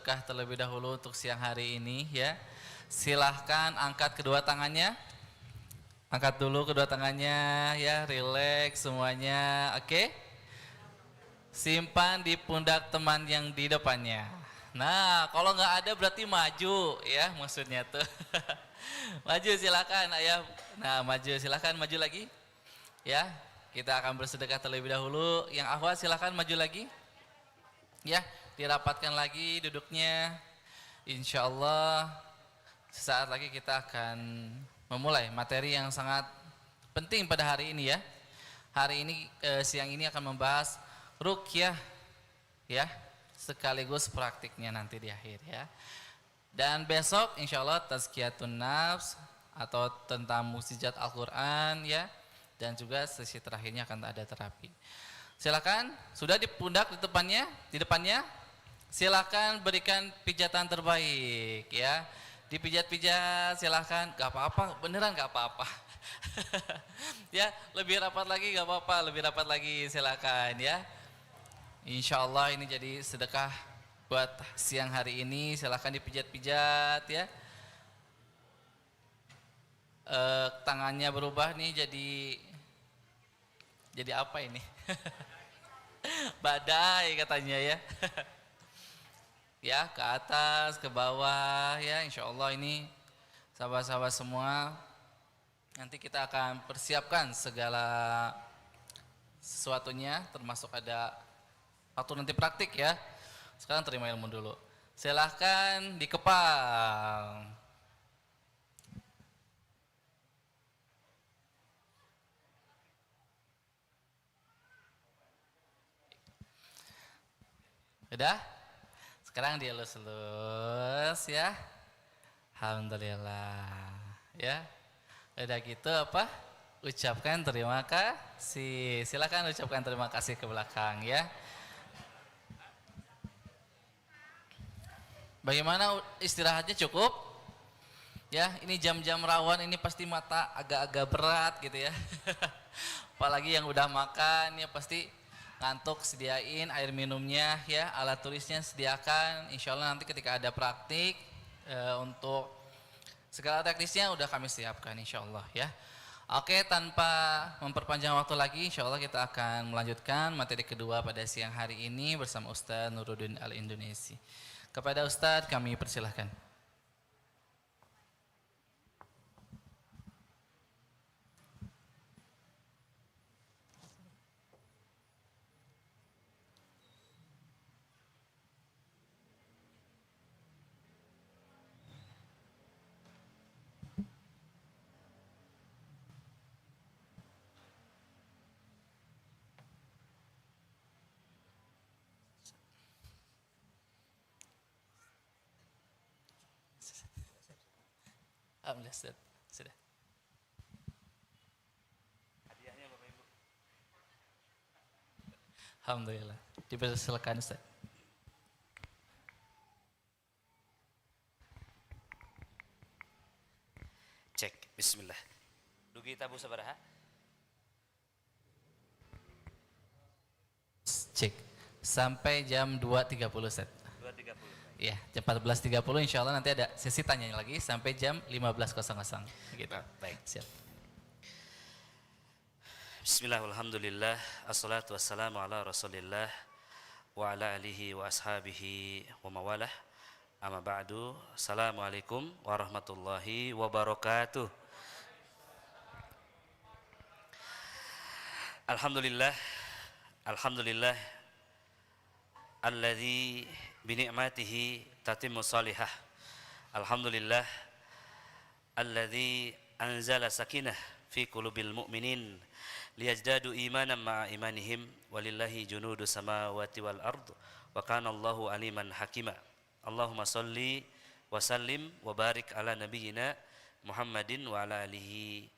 bersedekah terlebih dahulu untuk siang hari ini ya. Silahkan angkat kedua tangannya. Angkat dulu kedua tangannya ya, rileks semuanya. Oke. Simpan di pundak teman yang di depannya. Nah, kalau nggak ada berarti maju ya maksudnya tuh. Maju silakan ayah. Nah, maju silakan maju lagi. Ya, kita akan bersedekah terlebih dahulu. Yang akhwat silakan maju lagi. Ya, dirapatkan lagi duduknya. Insya Allah sesaat lagi kita akan memulai materi yang sangat penting pada hari ini ya. Hari ini siang ini akan membahas ruqyah ya, sekaligus praktiknya nanti di akhir ya. Dan besok insya Allah tazkiyatun nafs atau tentang mukjizat Al-Quran ya. Dan juga sesi terakhirnya akan ada terapi. Silakan, sudah di pundak di depannya, silakan berikan pijatan terbaik ya. Dipijat-pijat silakan, gak apa-apa, beneran gak apa-apa. Ya, lebih rapat lagi gak apa-apa, lebih rapat lagi silakan ya. Insya Allah ini jadi sedekah buat siang hari ini, silakan dipijat-pijat ya. Tangannya berubah nih jadi apa ini? Badai katanya ya. Ya, ke atas, ke bawah ya. Insya Allah ini sahabat-sahabat semua, nanti kita akan persiapkan segala sesuatunya, termasuk ada waktu nanti praktik ya. Sekarang terima ilmu dulu. Silahkan dikepal. Udah? Sekarang dia lulus ya. Alhamdulillah ya. Udah gitu apa? Ucapkan terima kasih. Silakan ucapkan terima kasih ke belakang ya. Bagaimana istirahatnya cukup? Ya, ini jam-jam rawan ini pasti mata agak-agak berat gitu ya. Apalagi yang udah makan ya pasti ngantuk, sediain air minumnya ya, alat tulisnya sediakan. Insya Allah nanti ketika ada praktik untuk segala teknisnya udah kami siapkan insya Allah ya. Oke, tanpa memperpanjang waktu lagi, insya Allah kita akan melanjutkan materi kedua pada siang hari ini bersama Ustadz Nuruddin Al-Indonesi. Kepada Ustadz kami persilahkan. Alhamdulillah sudah. Hadiahnya Bapak Ibu. Alhamdulillah. Dipersilakan Ustaz. Cek, bismillah. Dugi tabu sabaraha? Cek. Sampai jam 2.30 Ustaz. 2.30. Ya, jam 14.30 insya Allah nanti ada sesi tanya lagi sampai jam 15.00 gitu. Baik. Siap. Bismillah, alhamdulillah, assalatu wassalamu ala rasulillah wa ala alihi wa ashabihi wa mawalah. Amma ba'du, assalamualaikum warahmatullahi wabarakatuh. Alhamdulillah, alhamdulillah alladzi bini'matihi tatimmu salihah. Alhamdulillah alladzi anzala sakinah fi qulubil mu'minin liyazdadu imanan ma'a imanihim walillahi junudu samawati wal ard wa kana Allahu aliman hakima. Allahumma salli wa sallim wa barik ala nabiyyina Muhammadin wa ala alihi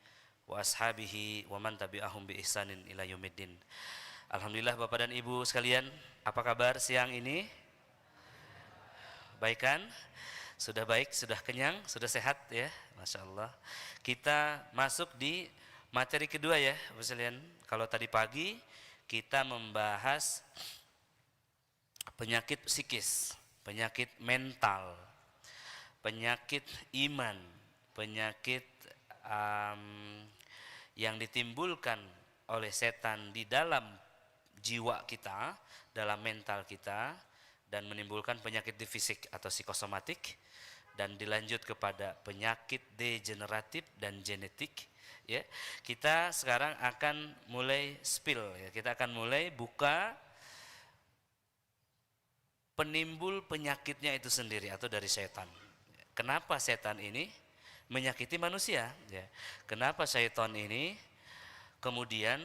wa ashabihi wa man tabi'ahum bi ihsanin ila yaumiddin. Alhamdulillah Bapak dan Ibu sekalian, apa kabar siang ini? Baik kan? Sudah baik, sudah kenyang, sudah sehat ya, Masya Allah. Kita masuk di materi kedua ya Bapak sekalian. Kalau tadi pagi kita membahas penyakit psikis penyakit mental, penyakit iman, penyakit yang ditimbulkan oleh setan di dalam jiwa kita, dalam mental kita, dan menimbulkan penyakit di fisik atau psikosomatik, dan dilanjut kepada penyakit degeneratif dan genetik. Ya, kita sekarang akan mulai spill, ya, kita akan mulai buka penimbul penyakitnya itu sendiri atau dari setan. Kenapa setan ini menyakiti manusia? Ya. Kenapa setan ini kemudian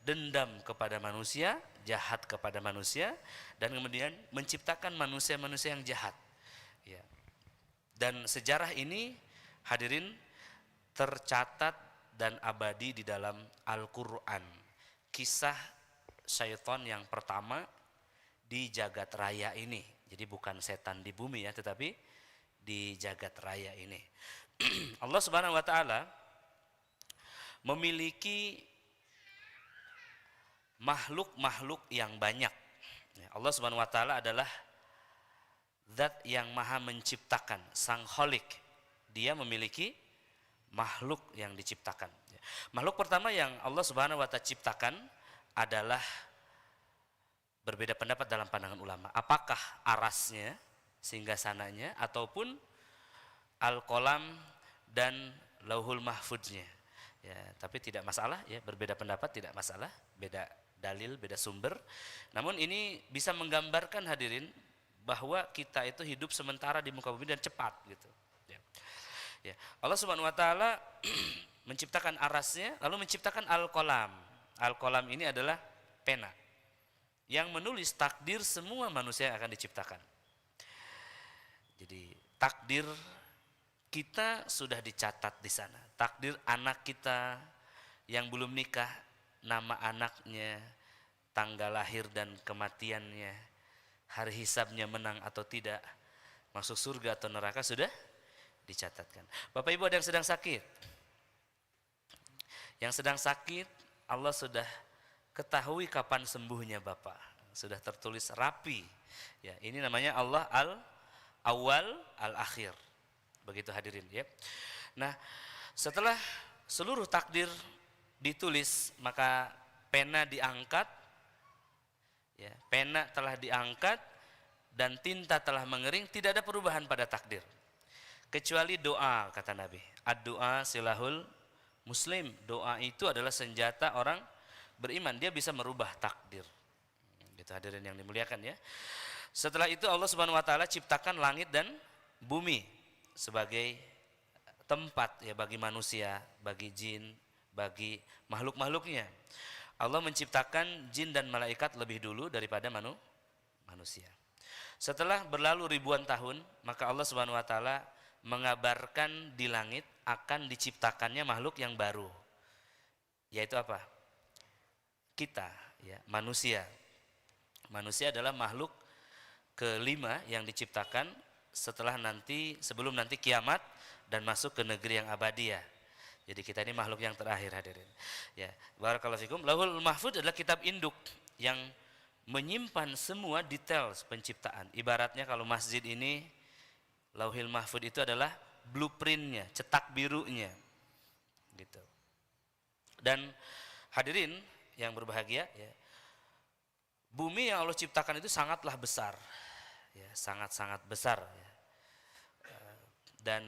dendam kepada manusia, jahat kepada manusia, dan kemudian menciptakan manusia-manusia yang jahat. Ya. Dan sejarah ini hadirin tercatat dan abadi di dalam Al-Quran. Kisah syaitan yang pertama di jagat raya ini. Jadi bukan setan di bumi ya, tetapi di jagat raya ini. Allah Subhanahu wa taala memiliki makhluk-makhluk yang banyak. Allah Subhanahu wa taala adalah zat yang maha menciptakan, sang kholik. Dia memiliki makhluk yang diciptakan. Makhluk pertama yang Allah Subhanahu wa taala ciptakan adalah, berbeda pendapat dalam pandangan ulama, apakah arasnya, singgasananya, ataupun al-qalam dan lauhul mahfuznya. Ya, tapi tidak masalah ya, berbeda pendapat tidak masalah, beda dalil, beda sumber. Namun ini bisa menggambarkan hadirin bahwa kita itu hidup sementara di muka bumi dan cepat gitu. Ya. Ya. Allah Subhanahu wa taala menciptakan arasnya, lalu menciptakan al-qalam. Al-qalam ini adalah pena yang menulis takdir semua manusia yang akan diciptakan. Jadi takdir kita sudah dicatat di sana. Takdir anak kita yang belum nikah, nama anaknya, tanggal lahir dan kematiannya, hari hisabnya menang atau tidak, masuk surga atau neraka sudah dicatatkan. Bapak Ibu ada yang sedang sakit. Yang sedang sakit Allah sudah ketahui kapan sembuhnya Bapak. Sudah tertulis rapi. Ya, ini namanya Allah al-awwal al-akhir. Begitu hadirin ya. Nah, setelah seluruh takdir ditulis, maka pena diangkat. Ya, pena telah diangkat dan tinta telah mengering, tidak ada perubahan pada takdir. Kecuali doa, kata Nabi. Ad-doa silahul muslim. Doa itu adalah senjata orang beriman, dia bisa merubah takdir. Gitu hadirin yang dimuliakan ya. Setelah itu Allah Subhanahu wa taala ciptakan langit dan bumi sebagai tempat ya bagi manusia, bagi jin, bagi makhluk-makhluknya. Allah menciptakan jin dan malaikat lebih dulu daripada manusia. Setelah berlalu ribuan tahun, maka Allah Subhanahu wa taala mengabarkan di langit akan diciptakannya makhluk yang baru. Yaitu apa? Kita, ya, manusia. Manusia adalah makhluk kelima yang diciptakan sebelum nanti kiamat dan masuk ke negeri yang abadi ya. Jadi kita ini makhluk yang terakhir hadirin. Ya, barakallahu fikum. Lauhul Mahfuz adalah kitab induk yang menyimpan semua detail penciptaan. Ibaratnya kalau masjid ini, Lauhul Mahfuz itu adalah blueprintnya, cetak birunya, gitu. Dan hadirin yang berbahagia, ya, bumi yang Allah ciptakan itu sangatlah besar, ya, sangat-sangat besar. Ya. Dan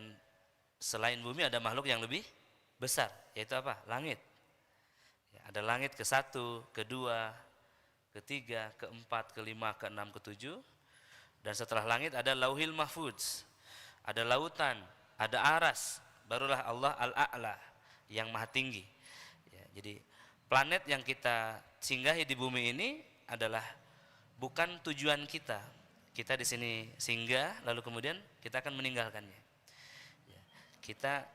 selain bumi ada makhluk yang lebih besar, yaitu apa? Langit. Ya, ada langit ke-1, ke-2, ke-3, ke-4, ke-5, ke-6, ke-7. Dan setelah langit ada Lauhil Mahfuz, ada lautan, ada aras, barulah Allah Al-A'la yang maha tinggi. Ya, jadi planet yang kita singgahi di bumi ini adalah bukan tujuan kita. Kita di sini singgah, lalu kemudian kita akan meninggalkannya. Ya, kita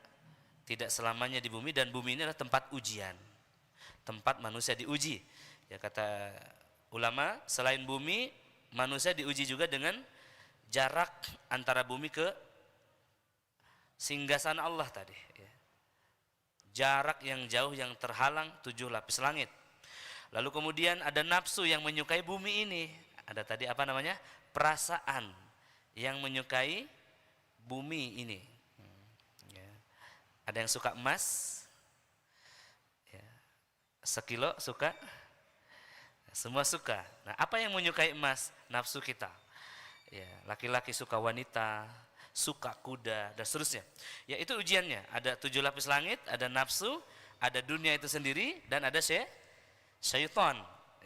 tidak selamanya di bumi, dan bumi ini adalah tempat ujian, tempat manusia diuji. Ya, kata ulama, selain bumi, manusia diuji juga dengan jarak antara bumi ke singgasana Allah tadi. Ya. Jarak yang jauh yang terhalang 7 lapis langit. Lalu kemudian ada nafsu yang menyukai bumi ini. Ada tadi apa namanya? Perasaan yang menyukai bumi ini. Ya. Ada yang suka emas, ya. Sekilo suka, semua suka. Nah, apa yang menyukai emas? Nafsu kita. Ya, laki-laki suka wanita, suka kuda, dan seterusnya. Ya, itu ujiannya. Ada 7 lapis langit, ada nafsu, ada dunia itu sendiri, dan ada syaitan.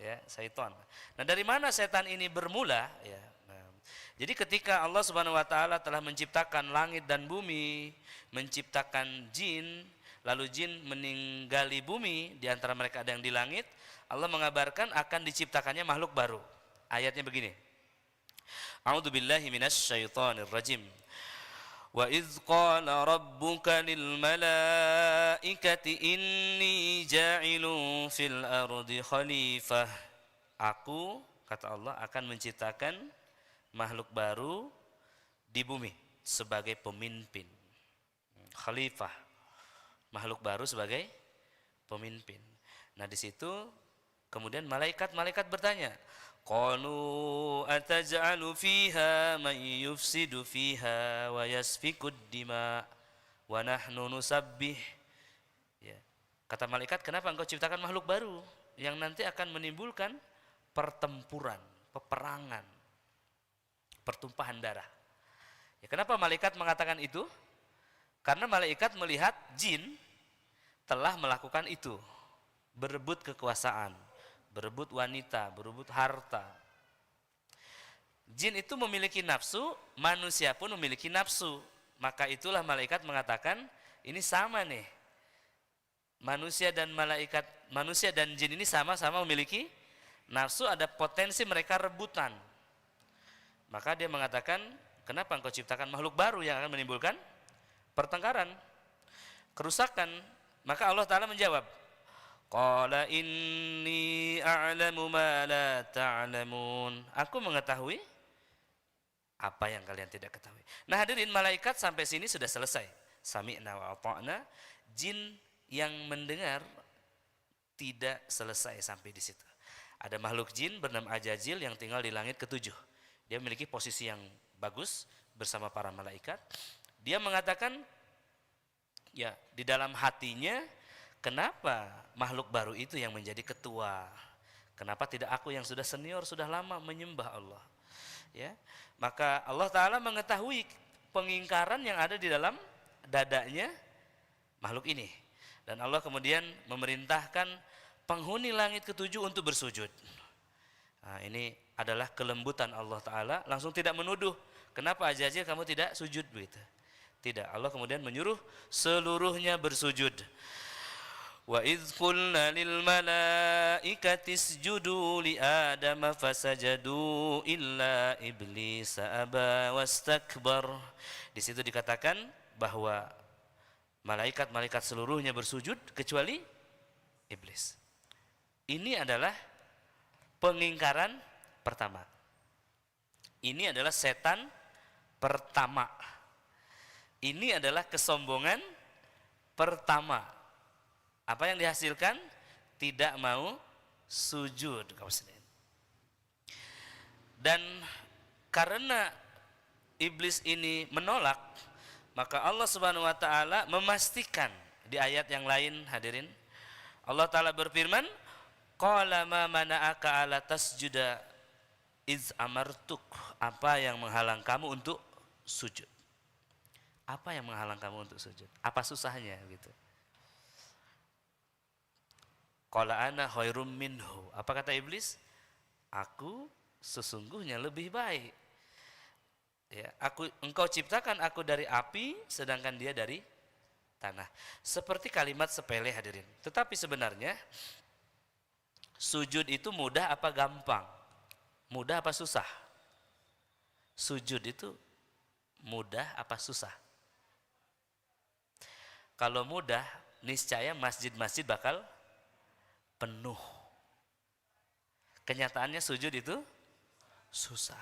Ya, syaitan. Nah, dari mana setan ini bermula? Ya, nah, jadi ketika Allah Subhanahu wa taala telah menciptakan langit dan bumi, menciptakan jin, lalu jin meninggali bumi, di antara mereka ada yang di langit, Allah mengabarkan akan diciptakannya makhluk baru. Ayatnya begini. A'udzu billahi minasy syaithanir rajim. Wa idz qala rabbuka lil malaikati inni ja'ilun fil ardi khalifah. Aku, kata Allah, akan menciptakan makhluk baru di bumi sebagai pemimpin. Khalifah, makhluk baru sebagai pemimpin. Nah, di situ kemudian malaikat bertanya, qalu ataj'alu fiha man yufsidu fiha wa yasfikud dima wa nahnu nusabbih. Ya. Kata malaikat, kenapa engkau ciptakan makhluk baru yang nanti akan menimbulkan pertempuran, peperangan, pertumpahan darah. Ya, kenapa malaikat mengatakan itu? Karena malaikat melihat jin telah melakukan itu, berebut kekuasaan, berebut wanita, berebut harta. Jin itu memiliki nafsu, manusia pun memiliki nafsu. Maka itulah malaikat mengatakan, ini sama nih. Manusia dan jin ini sama-sama memiliki nafsu, ada potensi mereka rebutan. Maka dia mengatakan, kenapa engkau ciptakan makhluk baru yang akan menimbulkan pertengkaran, kerusakan? Maka Allah Ta'ala menjawab, qala inni a'lamu ma la ta'lamun. Aku mengetahui apa yang kalian tidak ketahui. Nah, hadirin, malaikat sampai sini sudah selesai. Sami'na wa ata'na. Jin yang mendengar tidak selesai sampai di situ. Ada makhluk jin bernama Ajajil yang tinggal di langit ke-7. Dia memiliki posisi yang bagus bersama para malaikat. Dia mengatakan, ya, di dalam hatinya, kenapa makhluk baru itu yang menjadi ketua? Kenapa tidak aku yang sudah senior, sudah lama menyembah Allah? Ya, maka Allah Ta'ala mengetahui pengingkaran yang ada di dalam dadanya makhluk ini. Dan Allah kemudian memerintahkan penghuni langit ke-7 untuk bersujud. Nah, ini adalah kelembutan Allah Ta'ala, langsung tidak menuduh, kenapa Ajajil kamu tidak sujud begitu. Tidak, Allah kemudian menyuruh seluruhnya bersujud. Wa idz qulna lil malaikati isjudu li adama fasajadu illa iblis aba wastakbar. Di situ dikatakan bahwa malaikat seluruhnya bersujud kecuali iblis. Ini adalah pengingkaran pertama. Ini adalah setan pertama. Ini adalah kesombongan pertama. Apa yang dihasilkan? Tidak mau sujud. Dan karena iblis ini menolak, maka Allah Subhanahu wa taala memastikan di ayat yang lain, hadirin. Allah Ta'ala berfirman, qala ma mana'aka ala tasjuda iz amartuk. Apa yang menghalang kamu untuk sujud? Apa yang menghalang kamu untuk sujud? Apa susahnya gitu? Qala ana khairum minhu. Apa kata iblis? Aku sesungguhnya lebih baik. Ya, engkau ciptakan aku dari api, sedangkan dia dari tanah. Seperti kalimat sepele, hadirin. Tetapi sebenarnya sujud itu mudah apa gampang? Mudah apa susah? Sujud itu mudah apa susah? Kalau mudah, niscaya masjid-masjid bakal penuh. Kenyataannya sujud itu susah.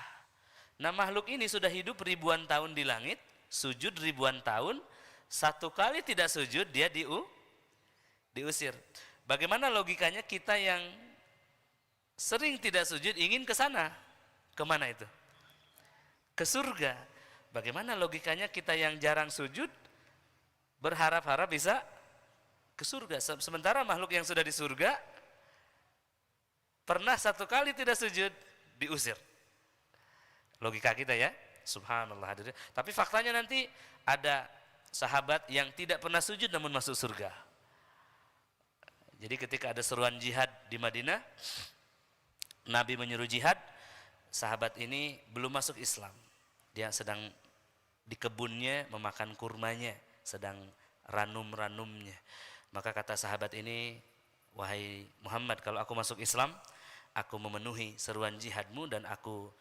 Nah, makhluk ini sudah hidup ribuan tahun di langit, sujud ribuan tahun, satu kali tidak sujud dia diusir. Bagaimana logikanya kita yang sering tidak sujud ingin ke sana? Kemana itu? ke surga. Bagaimana logikanya kita yang jarang sujud berharap-harap bisa ke surga, sementara makhluk yang sudah di surga pernah satu kali tidak sujud diusir. Logika kita ya, subhanallah hadirin. Tapi faktanya nanti ada sahabat yang tidak pernah sujud namun masuk surga. Jadi ketika ada seruan jihad di Madinah, Nabi menyuruh jihad, sahabat ini belum masuk Islam. Dia sedang di kebunnya memakan kurmanya, sedang ranum-ranumnya. Maka kata sahabat ini, wahai Muhammad, kalau aku masuk Islam, aku memenuhi seruan jihadmu dan aku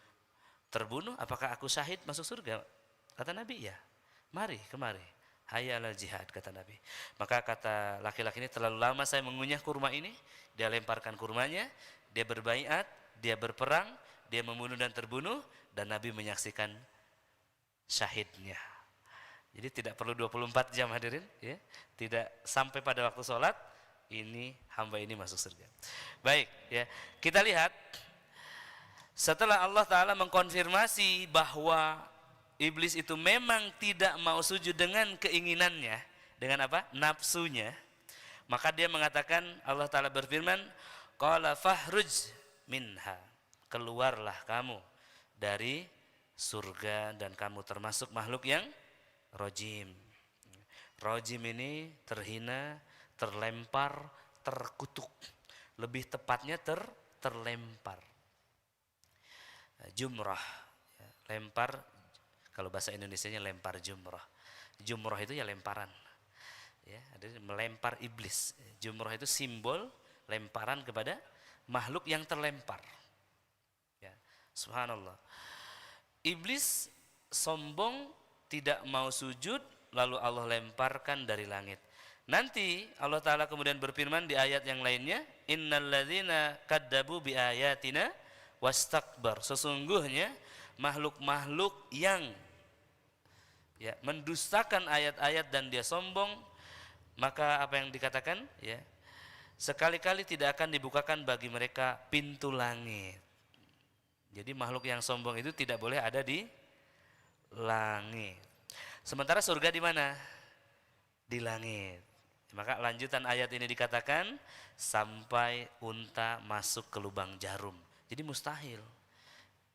terbunuh, apakah aku syahid masuk surga? Kata Nabi, ya. Mari, kemari. Hayya alal jihad, kata Nabi. Maka kata laki-laki ini, terlalu lama saya mengunyah kurma ini. Dia lemparkan kurmanya, dia berbaiat, dia berperang, dia membunuh dan terbunuh, dan Nabi menyaksikan syahidnya. Jadi tidak perlu 24 jam hadirin, ya. Tidak sampai pada waktu sholat, ini hamba ini masuk surga. Baik, ya. Kita lihat setelah Allah Ta'ala mengkonfirmasi bahwa iblis itu memang tidak mau sujud dengan keinginannya, dengan apa? Nafsunya. Maka dia mengatakan, Allah Ta'ala berfirman, qala fahruj minha, keluarlah kamu dari surga dan kamu termasuk makhluk yang rojim. Rojim ini terhina, terlempar, terkutuk. Lebih tepatnya terlempar. Jumrah, lempar, kalau bahasa Indonesianya lempar jumrah. Jumrah itu ya lemparan. Ya, ada melempar iblis. Jumrah itu simbol lemparan kepada makhluk yang terlempar. Ya, subhanallah. Iblis sombong, tidak mau sujud, lalu Allah lemparkan dari langit. Nanti Allah Ta'ala kemudian berfirman di ayat yang lainnya, innalladzina kaddabu biayatina wastakbar. Sesungguhnya makhluk-makhluk yang ya mendustakan ayat-ayat dan dia sombong, maka apa yang dikatakan? Ya, sekali-kali tidak akan dibukakan bagi mereka pintu langit. Jadi makhluk yang sombong itu tidak boleh ada di langit. Sementara surga di mana? Di langit. Maka lanjutan ayat ini dikatakan sampai unta masuk ke lubang jarum. Jadi mustahil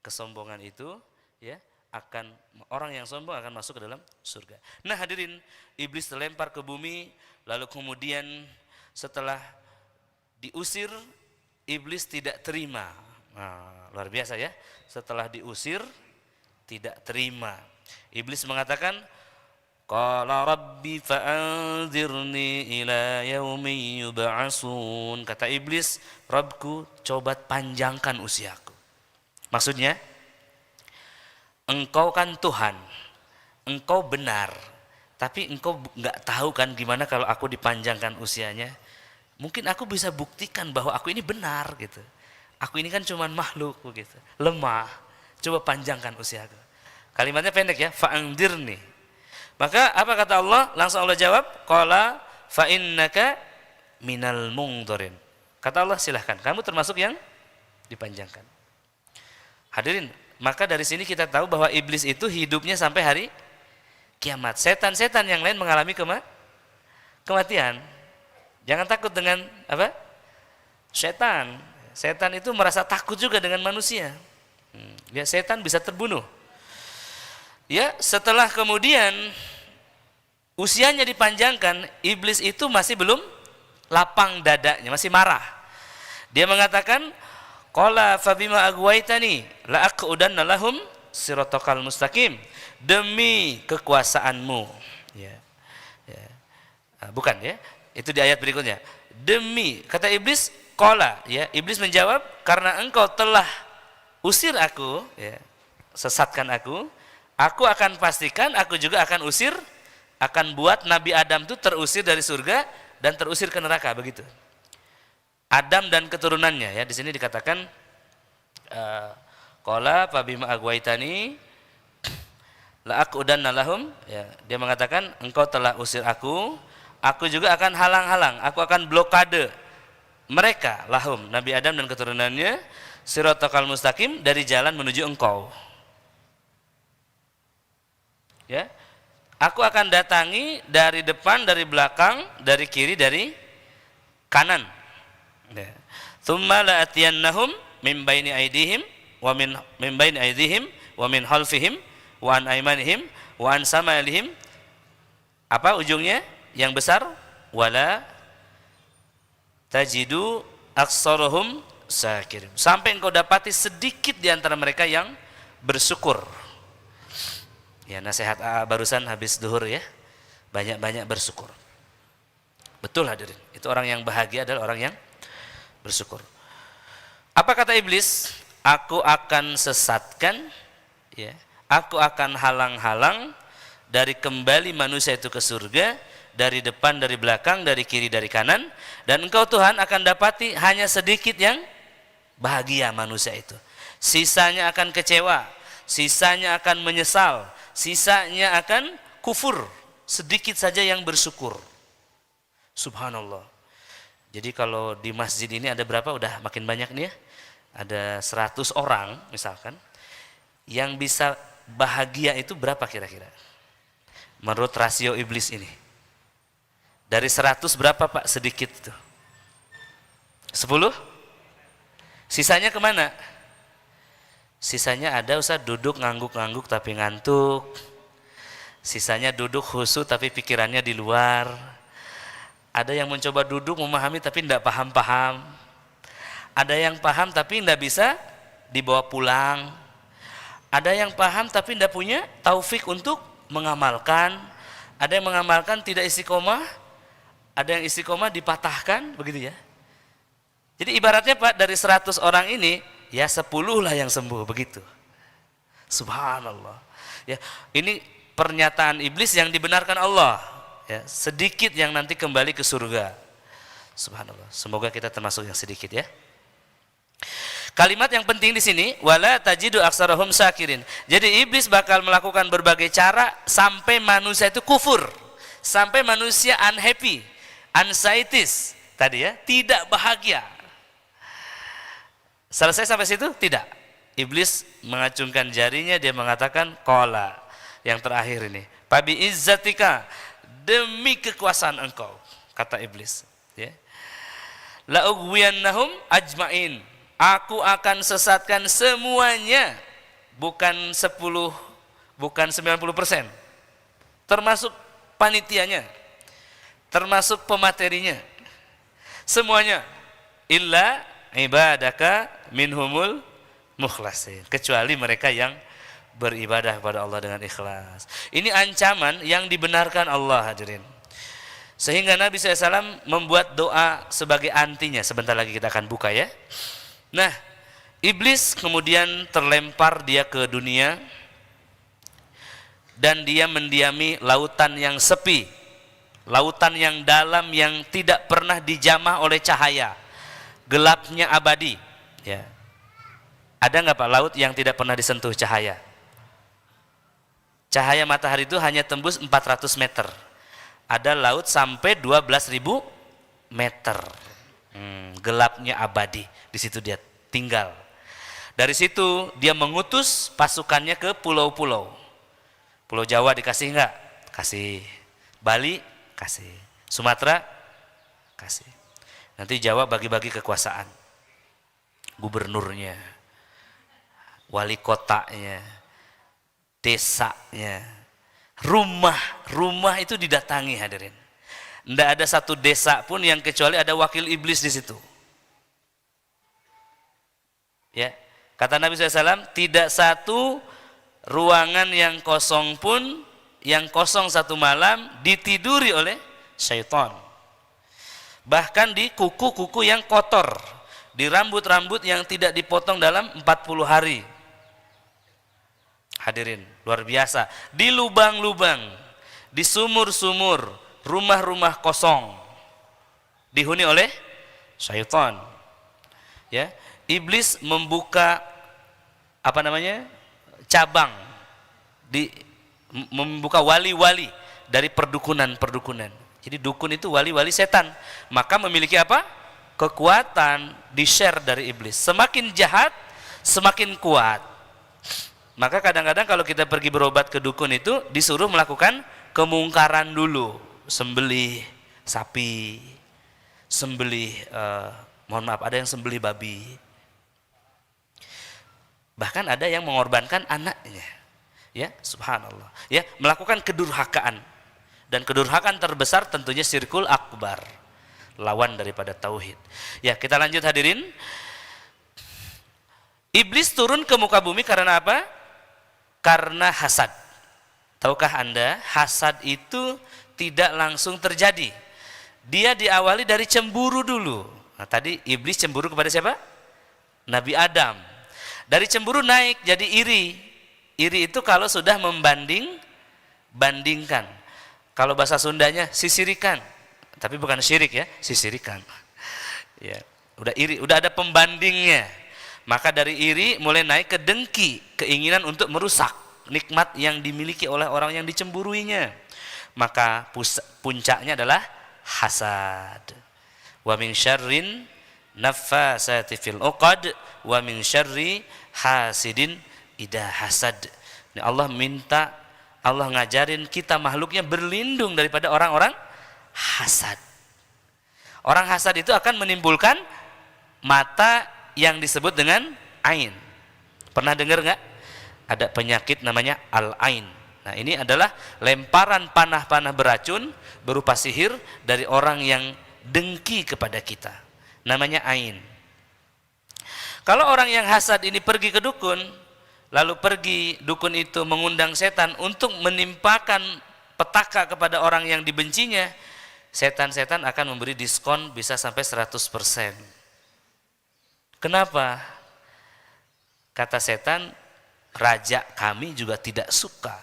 kesombongan itu ya akan, orang yang sombong akan masuk ke dalam surga. Nah hadirin, iblis terlempar ke bumi, lalu kemudian setelah diusir, iblis tidak terima. Nah, luar biasa ya. Setelah diusir tidak terima. Iblis mengatakan, qala rabbi fa'anzirni ila yaumi yub'atsun. Kata iblis, Rabbku, coba panjangkan usiaku. Maksudnya, engkau kan Tuhan, engkau benar, tapi engkau nggak tahu kan gimana kalau aku dipanjangkan usianya. Mungkin aku bisa buktikan bahwa aku ini benar gitu. Aku ini kan cuma makhluk gitu, lemah. Coba panjangkan usiaku. Kalimatnya pendek ya, fa'anzirni. Maka apa kata Allah? Langsung Allah jawab, qala fa innaka minal mungdharin. Kata Allah, silahkan, kamu termasuk yang dipanjangkan. Hadirin, maka dari sini kita tahu bahwa iblis itu hidupnya sampai hari kiamat. Setan-setan yang lain mengalami kematian. Jangan takut dengan apa? Setan. Setan itu merasa takut juga dengan manusia. Ya, setan bisa terbunuh. Ya, setelah kemudian usianya dipanjangkan, iblis itu masih belum lapang dadanya, masih marah. Dia mengatakan, qala fabima aghwaytani la aqudanna lahum siratal mustaqim. Demi kekuasaanmu. Ya. Ya. Bukan ya. Itu di ayat berikutnya. Demi, kata iblis, qala, ya, iblis menjawab, karena engkau telah usir aku, ya, sesatkan aku akan pastikan, aku juga akan usir, akan buat Nabi Adam itu terusir dari surga dan terusir ke neraka, begitu. Adam dan keturunannya, ya, di sini dikatakan qala fa bima aghwaytani la aqudanna lahum, ya, dia mengatakan engkau telah usir aku juga akan halang-halang, aku akan blokade mereka, lahum, Nabi Adam dan keturunannya, siratal mustaqim, dari jalan menuju engkau. Ya. Aku akan datangi dari depan, dari belakang, dari kiri, dari kanan. Ya. Tsumma la'atiyannahum min baini aydihim wa min baini aydihim wa min khalfihim wa an aymanihim wa an samalihim. Apa ujungnya? Yang besar, wala tajidu aktsarahum syakirin. Sampai engkau dapati sedikit di antara mereka yang bersyukur. Ya, nasihat barusan habis duhur ya. Banyak-banyak bersyukur. Betul hadirin. Itu orang yang bahagia adalah orang yang bersyukur. Apa kata iblis? Aku akan sesatkan, ya. Aku akan halang-halang dari kembali manusia itu ke surga, dari depan, dari belakang, dari kiri, dari kanan, dan engkau Tuhan akan dapati hanya sedikit yang bahagia manusia itu. Sisanya akan kecewa, sisanya akan menyesal, sisanya akan kufur, sedikit saja yang bersyukur. Subhanallah. Jadi kalau di masjid ini ada berapa? Udah makin banyak nih ya. Ada 100 orang misalkan. Yang bisa bahagia itu berapa kira-kira? Menurut rasio iblis ini. Dari 100 berapa Pak? Sedikit itu. 10? Sisanya kemana? Sisanya ada Ustaz duduk ngangguk-ngangguk tapi ngantuk. Sisanya duduk khusyuk tapi pikirannya di luar. Ada yang mencoba duduk memahami tapi tidak paham-paham. Ada yang paham tapi tidak bisa dibawa pulang. Ada yang paham tapi tidak punya taufik untuk mengamalkan. Ada yang mengamalkan tidak istiqomah. Ada yang istiqomah dipatahkan, begitu ya. Jadi ibaratnya Pak, dari 100 orang ini ya 10 lah yang sembuh, begitu. Subhanallah. Ya, ini pernyataan iblis yang dibenarkan Allah. Ya, sedikit yang nanti kembali ke surga. Subhanallah. Semoga kita termasuk yang sedikit ya. Kalimat yang penting di sini, wala tajidu aktsarahum syakirin. Jadi iblis bakal melakukan berbagai cara sampai manusia itu kufur, sampai manusia unhappy, anxieties tadi ya, tidak bahagia. Selesai sampai situ? Tidak. Iblis mengacungkan jarinya, dia mengatakan qala, yang terakhir ini, fabi izzatika, demi kekuasaan engkau, kata iblis, ya. La ughwiyannahum ajmain. Aku akan sesatkan semuanya, bukan 10, bukan 90%. Termasuk panitianya, termasuk pematerinya. Semuanya illa ibadaka minhumul mukhlasin, kecuali mereka yang beribadah kepada Allah dengan ikhlas. Ini ancaman yang dibenarkan Allah hadirin. Sehingga Nabi SAW membuat doa sebagai antinya. Sebentar lagi kita akan buka ya. Nah, iblis kemudian terlempar dia ke dunia dan dia mendiami lautan yang sepi, lautan yang dalam yang tidak pernah dijamah oleh cahaya, gelapnya abadi. Ya. Ada nggak Pak laut yang tidak pernah disentuh cahaya? Cahaya matahari itu hanya tembus 400 meter. Ada laut sampai 12.000 meter. Gelapnya abadi, di situ dia tinggal. Dari situ dia mengutus pasukannya ke pulau-pulau. Pulau Jawa dikasih enggak? Kasih. Bali kasih. Sumatera kasih. Nanti Jawa bagi-bagi kekuasaan. Gubernurnya, wali kotanya, desanya, rumah itu didatangi hadirin. Tidak ada satu desa pun yang kecuali ada wakil iblis di situ. Ya, kata Nabi SAW, tidak satu ruangan yang kosong pun, yang kosong satu malam ditiduri oleh syaitan. Bahkan di kuku-kuku yang kotor, di rambut-rambut yang tidak dipotong dalam 40 hari. Hadirin, luar biasa. Di lubang-lubang, di sumur-sumur, rumah-rumah kosong dihuni oleh syaitan. Ya, iblis membuka cabang, membuka wali-wali dari perdukunan-perdukunan. Jadi dukun itu wali-wali setan. Maka memiliki apa? Kekuatan di-share dari iblis. Semakin jahat, semakin kuat. Maka kadang-kadang kalau kita pergi berobat ke dukun itu disuruh melakukan kemungkaran dulu, sembelih sapi, sembelih mohon maaf, ada yang sembelih babi. Bahkan ada yang mengorbankan anaknya. Ya, subhanallah. Ya, melakukan kedurhakaan. Dan kedurhakaan terbesar tentunya syirkul akbar. Lawan daripada tauhid. Ya, kita lanjut hadirin. Iblis turun ke muka bumi karena apa? Karena hasad. Tahukah Anda, hasad itu tidak langsung terjadi. Dia diawali dari cemburu dulu. Nah, tadi iblis cemburu kepada siapa? Nabi Adam. Dari cemburu naik jadi iri. Iri itu kalau sudah bandingkan. Kalau bahasa Sundanya sisirikan. Tapi bukan syirik ya, sisirikan. Ya, udah iri, udah ada pembandingnya. Maka dari iri mulai naik ke dengki, keinginan untuk merusak nikmat yang dimiliki oleh orang yang dicemburuinya. Maka puncaknya adalah hasad. Wa min syarrin naffasati fil uqad wa min syarri hasidin idza hasad. Ini Allah minta, Allah ngajarin kita makhluknya berlindung daripada orang-orang hasad. Orang hasad itu akan menimbulkan mata yang disebut dengan ain. Pernah dengar nggak? Ada penyakit namanya al-ain. Nah, ini adalah lemparan panah-panah beracun berupa sihir dari orang yang dengki kepada kita. Namanya ain. Kalau orang yang hasad ini pergi ke dukun, lalu pergi dukun itu mengundang setan untuk menimpakan petaka kepada orang yang dibencinya, setan-setan akan memberi diskon bisa sampai 100%. Kenapa? Kata setan, raja kami juga tidak suka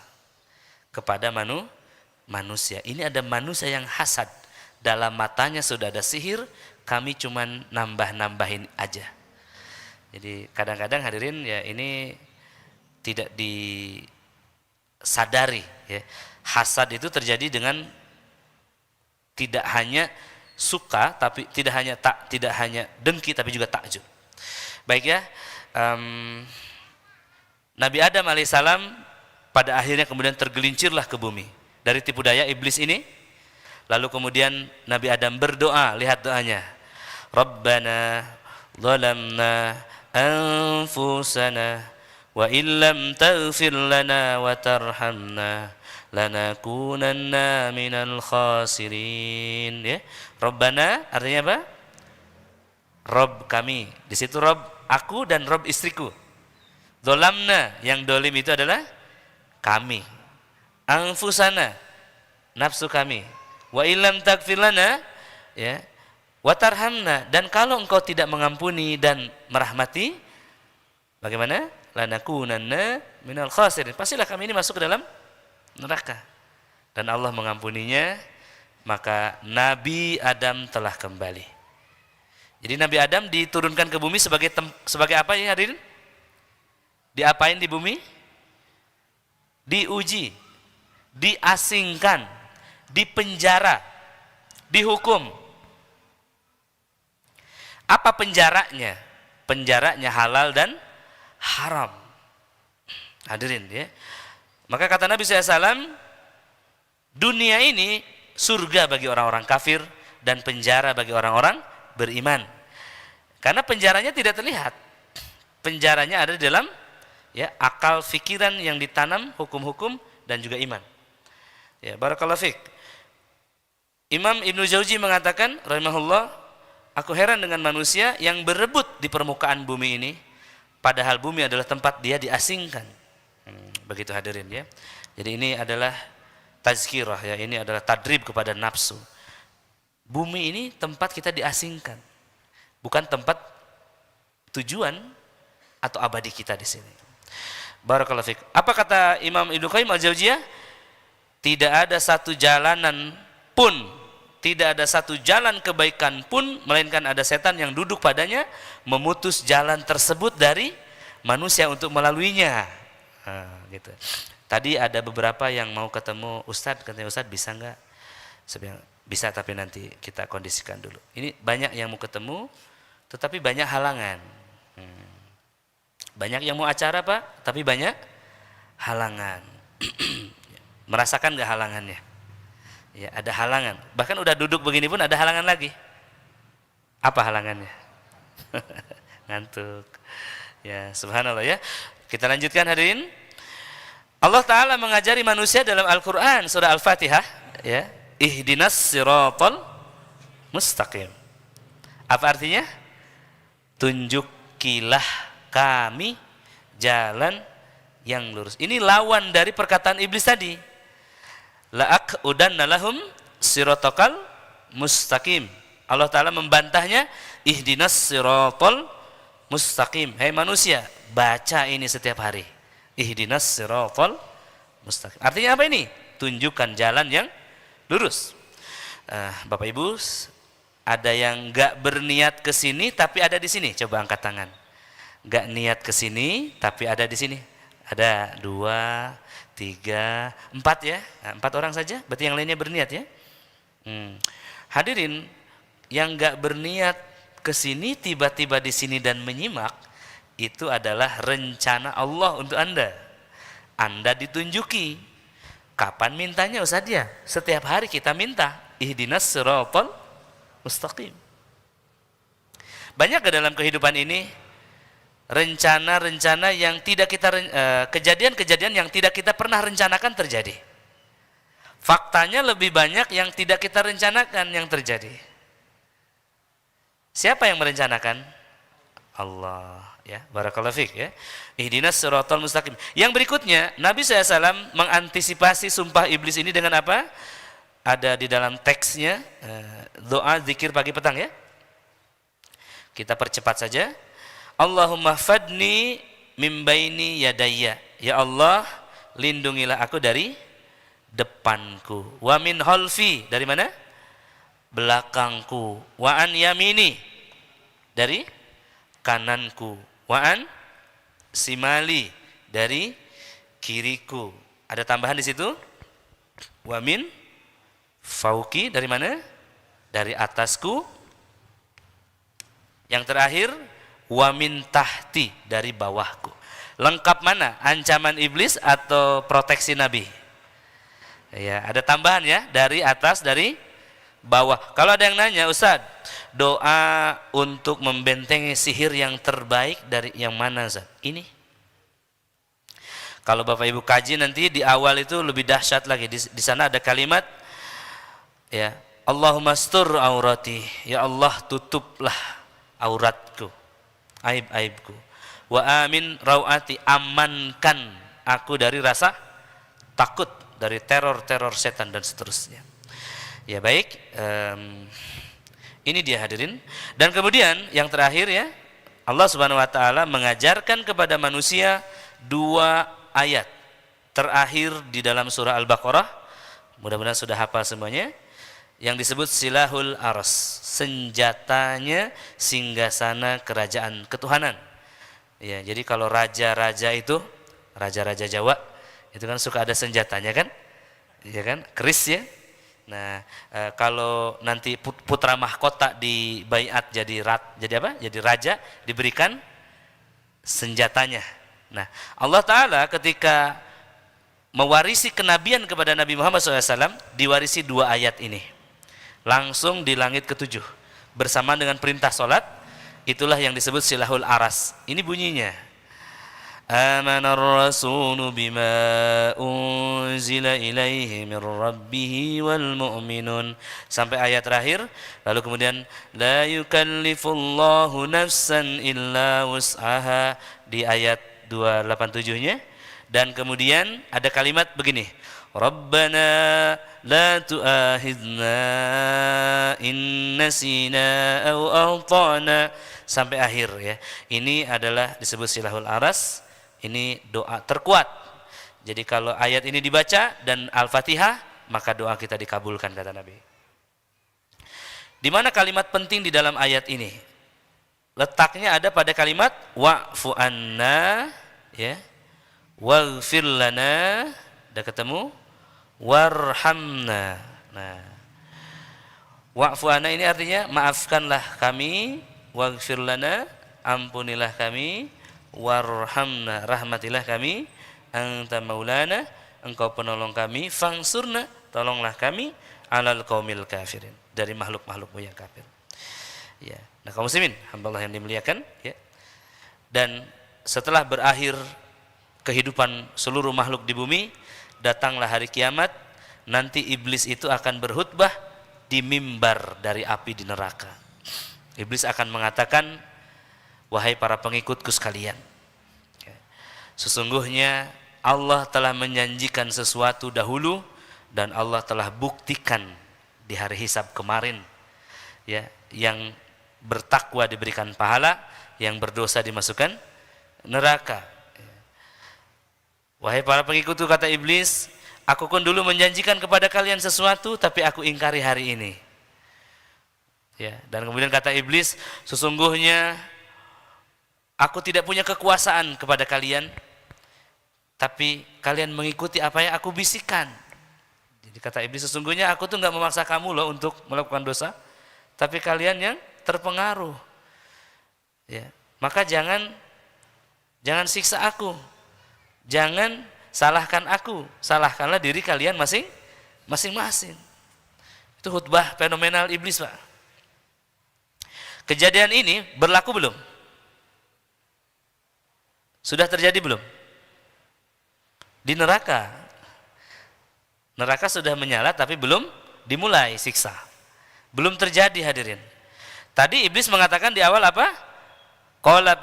kepada manusia. Ini ada manusia yang hasad. Dalam matanya sudah ada sihir, kami cuman nambah-nambahin aja. Jadi kadang-kadang hadirin ya ini tidak disadari ya. Hasad itu terjadi dengan tidak hanya suka, tapi tidak hanya dengki, tapi juga takjub. Baik ya, Nabi Adam alaihissalam pada akhirnya kemudian tergelincirlah ke bumi dari tipu daya iblis ini. Lalu kemudian Nabi Adam berdoa, lihat doanya, Rabbana zalamna anfusana wa illam taghfir lana wa tarhamna lanakunanna minal khasirin. Ya, Rabbana artinya apa? Rob kami. Di situ Rob aku dan Rob istriku. Dolamna, yang dolim itu adalah kami. Anfusana, nafsu kami. Wa illam taghfir lana, ya, wa tarhamna, dan kalau engkau tidak mengampuni dan merahmati, bagaimana? Lanakunanna minal khasirin. Pastilah kami ini masuk ke dalam neraka. Dan Allah mengampuninya, maka Nabi Adam telah kembali. Jadi Nabi Adam diturunkan ke bumi sebagai apa ya hadirin? Diapain di bumi? Diuji, diasingkan, dipenjara, dihukum. Apa penjaranya? Penjaranya halal dan haram. Hadirin ya. Maka kata Nabi SAW, dunia ini surga bagi orang-orang kafir dan penjara bagi orang-orang beriman. Karena penjaranya tidak terlihat. Penjaranya ada di dalam ya akal fikiran yang ditanam, hukum-hukum dan juga iman. Ya, barakallahu fiik. Imam Ibnu Jauzi mengatakan rahimahullah, aku heran dengan manusia yang berebut di permukaan bumi ini, padahal bumi adalah tempat dia diasingkan. Begitu hadirin ya. Jadi ini adalah tazkirah ya, ini adalah tadrib kepada nafsu. Bumi ini tempat kita diasingkan, bukan tempat tujuan atau abadi kita di sini. Barakallahu fiik. Apa kata Imam Ibnu Qayyim Al-Jauziyah? Tidak ada satu jalanan pun, tidak ada satu jalan kebaikan pun, melainkan ada setan yang duduk padanya, memutus jalan tersebut dari manusia untuk melaluinya. Nah, gitu. Tadi ada beberapa yang mau ketemu Ustadz, katanya Ustadz bisa enggak? Bisa, tapi nanti kita kondisikan dulu. Ini banyak yang mau ketemu, tetapi banyak halangan. Banyak yang mau acara Pak, tapi banyak halangan. Merasakan nggak halangannya? Ya, ada halangan. Bahkan udah duduk begini pun ada halangan lagi. Apa halangannya? Ngantuk. Ya, subhanallah ya. Kita lanjutkan hadirin. Allah Ta'ala mengajari manusia dalam Al-Quran surah Al-Fatihah, ya, ihdinas siratal mustaqim. Apa artinya? Tunjukilah kami jalan yang lurus. Ini lawan dari perkataan iblis tadi. La'aqudanna lahum siratal mustaqim. Allah Ta'ala membantahnya, ihdinas siratal mustaqim. Hai manusia, baca ini setiap hari. Ihdinas siratal mustaqim. Artinya apa ini? Tunjukkan jalan yang lurus. Bapak Ibu, ada yang enggak berniat ke sini tapi ada di sini. Coba angkat tangan. Enggak niat ke sini tapi ada di sini. Ada 2, 3, 4 ya. Nah, 4 orang saja. Berarti yang lainnya berniat ya. Hadirin, yang enggak berniat ke sini tiba-tiba di sini dan menyimak, itu adalah rencana Allah untuk Anda. Anda ditunjuki. Kapan mintanya Ustaz ya? Setiap hari kita minta. Ihdinas siratal mustaqim. Banyak ke dalam kehidupan ini rencana-rencana yang tidak kita kejadian-kejadian yang tidak kita pernah rencanakan terjadi. Faktanya lebih banyak yang tidak kita rencanakan yang terjadi. Siapa yang merencanakan? Allah, ya. Barakallahu fiik ya. Ihdinas siratal mustaqim. Yang berikutnya, Nabi SAW mengantisipasi sumpah iblis ini dengan apa? Ada di dalam teksnya, doa zikir pagi petang ya. Kita percepat saja. Allahumma fadni min baini yadayya. Ya Allah, lindungilah aku dari depanku. Wa min khalfi, dari mana? Belakangku. Wa an yamini, dari kananku. Wa an simali, dari kiriku. Ada tambahan di situ? Wa min fauki, dari mana? Dari atasku. Yang terakhir, wa min tahti, dari bawahku. Lengkap mana? Ancaman iblis atau proteksi Nabi? Ya, ada tambahan ya, dari atas, dari bawah. Kalau ada yang nanya, Ustaz, doa untuk membentengi sihir yang terbaik dari yang mana, Ustaz? Ini. Kalau Bapak Ibu kaji nanti di awal itu lebih dahsyat lagi. Di sana ada kalimat, ya, Allahumma astur aurati. Ya Allah, tutuplah auratku, aib-aibku. Wa amin rawati, amankan aku dari rasa takut, dari teror-teror setan dan seterusnya. Ya baik, ini dia hadirin. Dan kemudian yang terakhir ya, Allah Subhanahu wa taala mengajarkan kepada manusia 2 ayat terakhir di dalam surah Al-Baqarah. Mudah-mudahan sudah hafal semuanya. Yang disebut silahul aras, senjatanya singgasana kerajaan ketuhanan. Ya, jadi kalau raja-raja itu, raja-raja Jawa itu kan suka ada senjatanya kan? Ya kan? Keris ya. Nah, kalau nanti putra mahkota di baiat jadi apa? Jadi raja, diberikan senjatanya. Nah, Allah Ta'ala ketika mewarisi kenabian kepada Nabi Muhammad SAW, diwarisi 2 ayat ini. Langsung di langit ke-7. Bersamaan dengan perintah sholat, itulah yang disebut silahul aras. Ini bunyinya. Amanar rasulu bima unzila ilaihi min rabbihi wal mu'minun. Sampai ayat terakhir. Lalu kemudian la yukallifullahu nafsan illa wus'aha di ayat 287-nya. Dan kemudian ada kalimat begini, Rabbana la tu'akhidna in nasina aw akhtana, sampai akhir ya. Ini adalah disebut silahul aras. Ini doa terkuat. Jadi kalau ayat ini dibaca dan Al-Fatihah, maka doa kita dikabulkan kata Nabi. Di mana kalimat penting di dalam ayat ini? Letaknya ada pada kalimat wa'fu anna ya. Waghfir lana, udah ketemu? Warhamna. Nah, wa'fu anna ini artinya maafkanlah kami, waghfir lana, ampunilah kami, warhamna, rahmatilah kami, anta maulana, engkau penolong kami, fangsurna, tolonglah kami, alal qaumil kafirin, dari makhluk-makhlukmu yang kafir. Ya. Nah, kaum muslimin, hamba Allah yang dimuliakan, ya. Dan setelah berakhir kehidupan seluruh makhluk di bumi, datanglah hari kiamat, nanti iblis itu akan berkhutbah di mimbar dari api di neraka. Iblis akan mengatakan, wahai para pengikutku sekalian, sesungguhnya Allah telah menjanjikan sesuatu dahulu dan Allah telah buktikan di hari hisab kemarin, ya, yang bertakwa diberikan pahala, yang berdosa dimasukkan neraka. Wahai para pengikutku, kata iblis, aku kan dulu menjanjikan kepada kalian sesuatu, tapi aku ingkari hari ini. Ya, dan kemudian kata iblis, sesungguhnya aku tidak punya kekuasaan kepada kalian, tapi kalian mengikuti apa yang aku bisikan. Jadi kata iblis, sesungguhnya aku tuh nggak memaksa kamu loh untuk melakukan dosa, tapi kalian yang terpengaruh. Ya, maka jangan siksa aku, jangan salahkan aku, salahkanlah diri kalian masing-masing. Itu khutbah fenomenal iblis, Pak. Kejadian ini berlaku belum? Sudah terjadi belum? Di neraka. Neraka sudah menyala tapi belum dimulai siksa. Belum terjadi, hadirin. Tadi iblis mengatakan di awal apa? Qala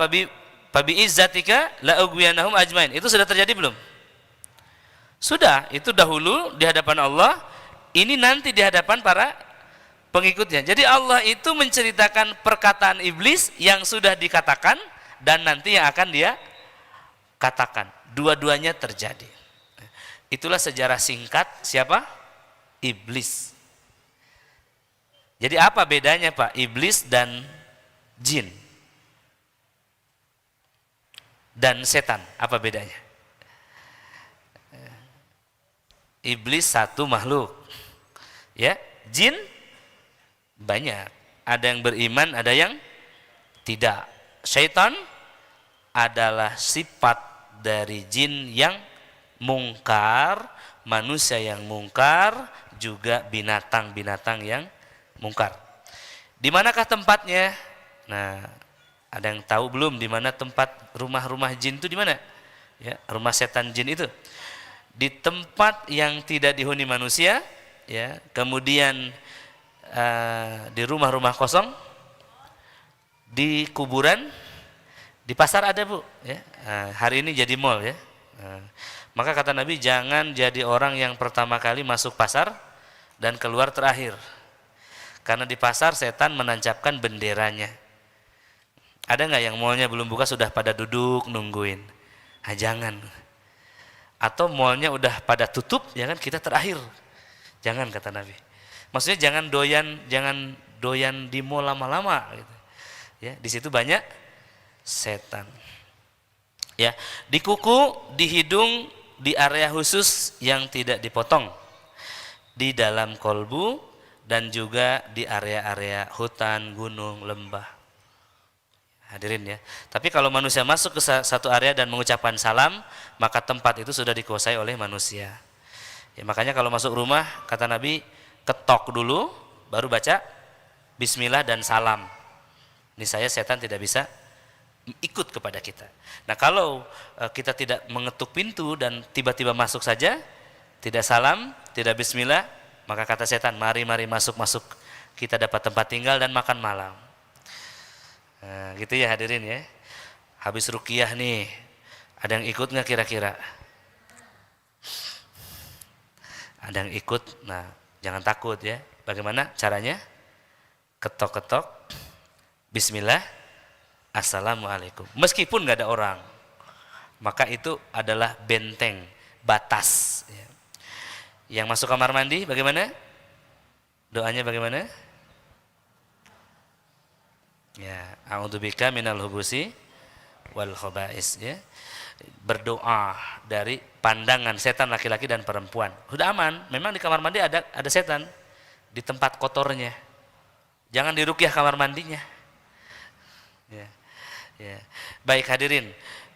fabi izzatika la ughwiyanahum ajmain. Itu sudah terjadi belum? Sudah, itu dahulu di hadapan Allah, ini nanti di hadapan para pengikutnya. Jadi Allah itu menceritakan perkataan iblis yang sudah dikatakan dan nanti yang akan dia katakan. Dua-duanya terjadi. Itulah sejarah singkat siapa? Iblis. Jadi apa bedanya, Pak? Iblis dan jin dan setan, apa bedanya? Iblis satu makhluk, ya. Jin banyak, ada yang beriman, ada yang tidak. Syaitan adalah sifat dari jin yang mungkar, manusia yang mungkar, juga binatang-binatang yang mungkar. Di manakah tempatnya? Nah, ada yang tahu belum di mana tempat rumah-rumah jin itu di mana? Ya, rumah setan jin itu di tempat yang tidak dihuni manusia, ya. Kemudian di rumah-rumah kosong, di kuburan, di pasar ada, Bu, ya. Hari ini jadi mall, ya. Maka kata Nabi, jangan jadi orang yang pertama kali masuk pasar dan keluar terakhir. Karena di pasar setan menancapkan benderanya. Ada nggak yang mallnya belum buka sudah pada duduk nungguin? Nah, jangan. Atau mallnya udah pada tutup, ya kan, kita terakhir. Jangan, kata Nabi. Maksudnya jangan doyan di mall lama-lama, gitu. Ya, di situ banyak setan. Ya, di kuku, di hidung, di area khusus yang tidak dipotong, di dalam kolbu, dan juga di area-area hutan, gunung, lembah. Hadirin, ya. Tapi kalau manusia masuk ke satu area dan mengucapkan salam, maka tempat itu sudah dikuasai oleh manusia. Ya, makanya kalau masuk rumah, kata Nabi, ketok dulu, baru baca bismillah dan salam. Ini saya setan tidak bisa ikut kepada kita. Nah, kalau kita tidak mengetuk pintu dan tiba-tiba masuk saja, tidak salam, tidak bismillah, maka kata setan, mari masuk, kita dapat tempat tinggal dan makan malam. Nah, gitu ya, hadirin, ya. Habis ruqyah nih, ada yang ikut nggak kira-kira? Ada yang ikut? Nah, jangan takut, ya. Bagaimana caranya? Ketok-ketok, bismillah, assalamualaikum. Meskipun nggak ada orang, maka itu adalah benteng, batas. Ya. Yang masuk kamar mandi, bagaimana? Doanya bagaimana? Ya, a'udzubika minal hubusi wal khaba'is, ya. Berdoa dari pandangan setan laki-laki dan perempuan. Sudah aman. Memang di kamar mandi ada setan di tempat kotornya. Jangan diruqyah kamar mandinya. Ya. Ya. Baik, hadirin.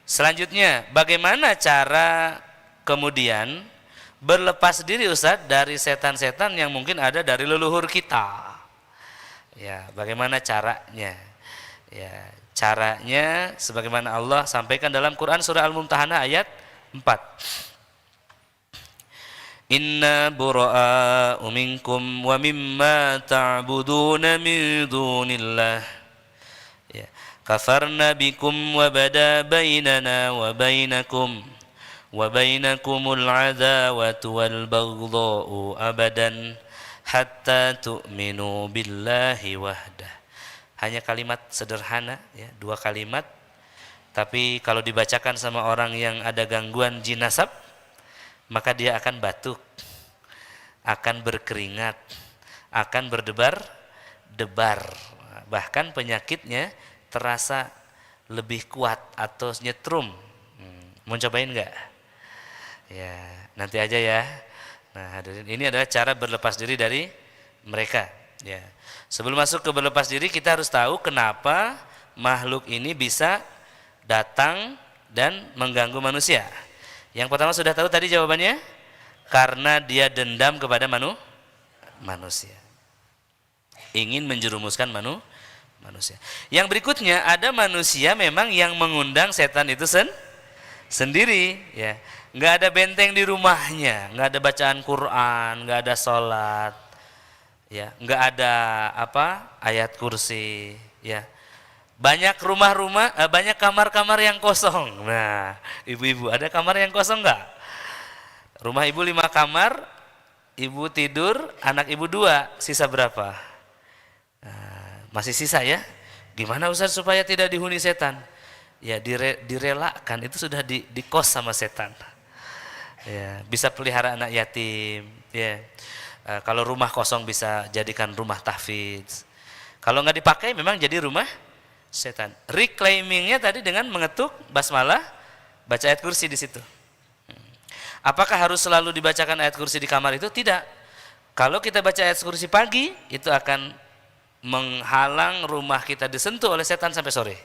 Selanjutnya, bagaimana cara kemudian berlepas diri Ustaz dari setan-setan yang mungkin ada dari leluhur kita. Ya, bagaimana caranya? Ya, caranya sebagaimana Allah sampaikan dalam Quran surah Al-Mumtahanah ayat 4. Inna bura'a'u minkum wa mimma ta'buduna min dunillah. Ya, kafarna bikum wa bada bainana wa bainakum wa bainakumul adawatu wal baghdha'u abadan hatta tu'minu billahi wahdah. Hanya kalimat sederhana ya, 2 kalimat, tapi kalau dibacakan sama orang yang ada gangguan jin nasab, maka dia akan batuk, akan berkeringat, akan berdebar-debar, bahkan penyakitnya terasa lebih kuat atau nyetrum. Mau cobain nggak? Ya, nanti aja ya. Nah, hadirin, ini adalah cara berlepas diri dari mereka. Ya, sebelum masuk ke berlepas diri, kita harus tahu kenapa makhluk ini bisa datang dan mengganggu manusia. Yang pertama sudah tahu tadi jawabannya, karena dia dendam kepada manusia, ingin menjerumuskan manusia. Yang berikutnya, ada manusia memang yang mengundang setan itu sendiri, ya, nggak ada benteng di rumahnya, nggak ada bacaan Quran, nggak ada sholat, ya, nggak ada ayat kursi, ya. Banyak rumah-rumah, banyak kamar-kamar yang kosong. Nah, ibu-ibu, ada kamar yang kosong nggak? Rumah ibu 5 kamar, ibu tidur, anak ibu 2, sisa berapa? Nah, masih sisa ya? Gimana Ustaz supaya tidak dihuni setan? Ya, direlakan, itu sudah di kos sama setan. Ya, bisa pelihara anak yatim. Ya, kalau rumah kosong bisa jadikan rumah tahfidz. Kalau nggak dipakai, memang jadi rumah setan. Reclaimingnya tadi dengan mengetuk basmalah, baca ayat kursi di situ. Apakah harus selalu dibacakan ayat kursi di kamar itu? Tidak. Kalau kita baca ayat kursi pagi, itu akan menghalang rumah kita disentuh oleh setan sampai sore.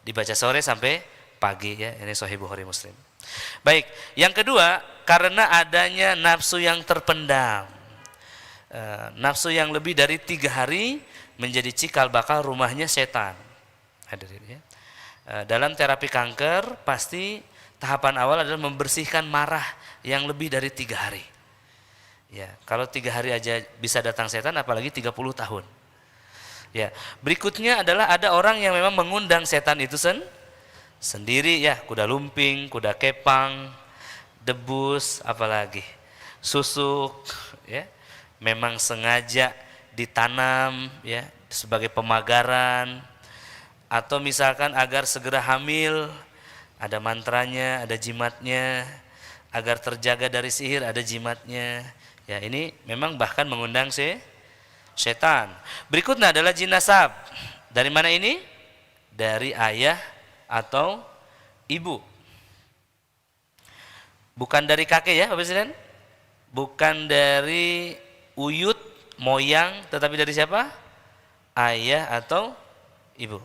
Dibaca sore sampai pagi ya. Ini Sahih Bukhari Muslim. Baik, yang kedua, karena adanya nafsu yang terpendam. Nafsu yang lebih dari 3 hari menjadi cikal bakal rumahnya setan. Hadirin ya. Dalam terapi kanker pasti tahapan awal adalah membersihkan marah yang lebih dari 3 hari. Ya, kalau 3 hari aja bisa datang setan, apalagi 30 tahun. Ya, berikutnya adalah ada orang yang memang mengundang setan itu sendiri ya, kuda lumping, kuda kepang, debus, apalagi susuk ya. Memang sengaja ditanam ya sebagai pemagaran, atau misalkan agar segera hamil, ada mantranya, ada jimatnya, agar terjaga dari sihir, ada jimatnya. Ya, ini memang bahkan mengundang setan. Berikutnya adalah jin nasab. Dari mana ini? Dari ayah atau ibu. Bukan dari kakek ya, Bapak Presiden? Bukan dari uyut, moyang, tetapi dari siapa? Ayah atau ibu.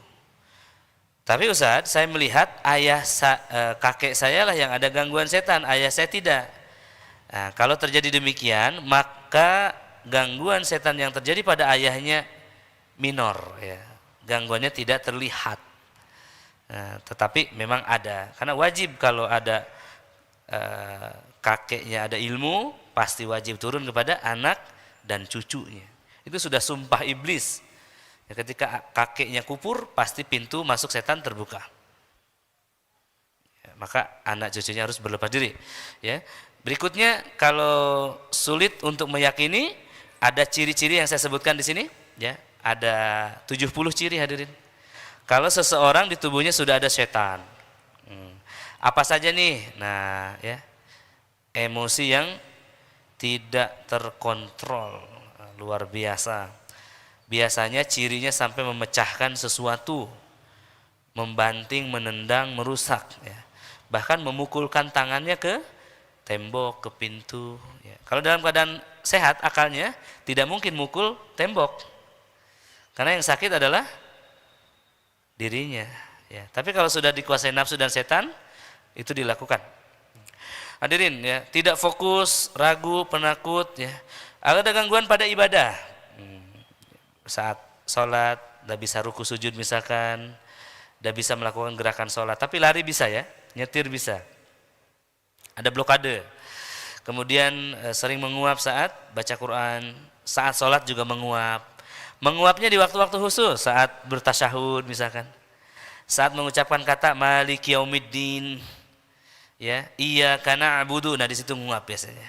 Tapi Ustaz, saya melihat kakek saya lah yang ada gangguan setan, ayah saya tidak. Nah, kalau terjadi demikian, maka gangguan setan yang terjadi pada ayahnya minor, ya. Gangguannya tidak terlihat. Nah, tetapi memang ada, karena wajib kalau ada kakeknya ada ilmu, pasti wajib turun kepada anak dan cucunya. Itu sudah sumpah iblis. Ya, ketika kakeknya kupur, pasti pintu masuk setan terbuka. Ya, maka anak cucunya harus berlepas diri. Ya. Berikutnya, kalau sulit untuk meyakini, ada ciri-ciri yang saya sebutkan di sini. Ya, ada 70 ciri hadirin. Kalau seseorang di tubuhnya sudah ada setan, apa saja nih? Nah, ya, emosi yang tidak terkontrol, luar biasa. Biasanya cirinya sampai memecahkan sesuatu, membanting, menendang, merusak, ya. Bahkan memukulkan tangannya ke tembok, ke pintu. Ya. Kalau dalam keadaan sehat akalnya, tidak mungkin mukul tembok, karena yang sakit adalah dirinya. Ya. Tapi kalau sudah dikuasai nafsu dan setan, itu dilakukan. Hadirin ya, tidak fokus, ragu, penakut ya. Ada gangguan pada ibadah. Saat sholat, tidak bisa ruku sujud misalkan, tidak bisa melakukan gerakan sholat, tapi lari bisa ya, nyetir bisa. Ada blokade. Kemudian sering menguap saat baca Quran, saat sholat juga menguap. Menguapnya di waktu-waktu khusus, saat bertasyahud misalkan. Saat mengucapkan kata Maliki Yaumiddin, ya, iyyaka na'budu, nah di situ nguap biasanya.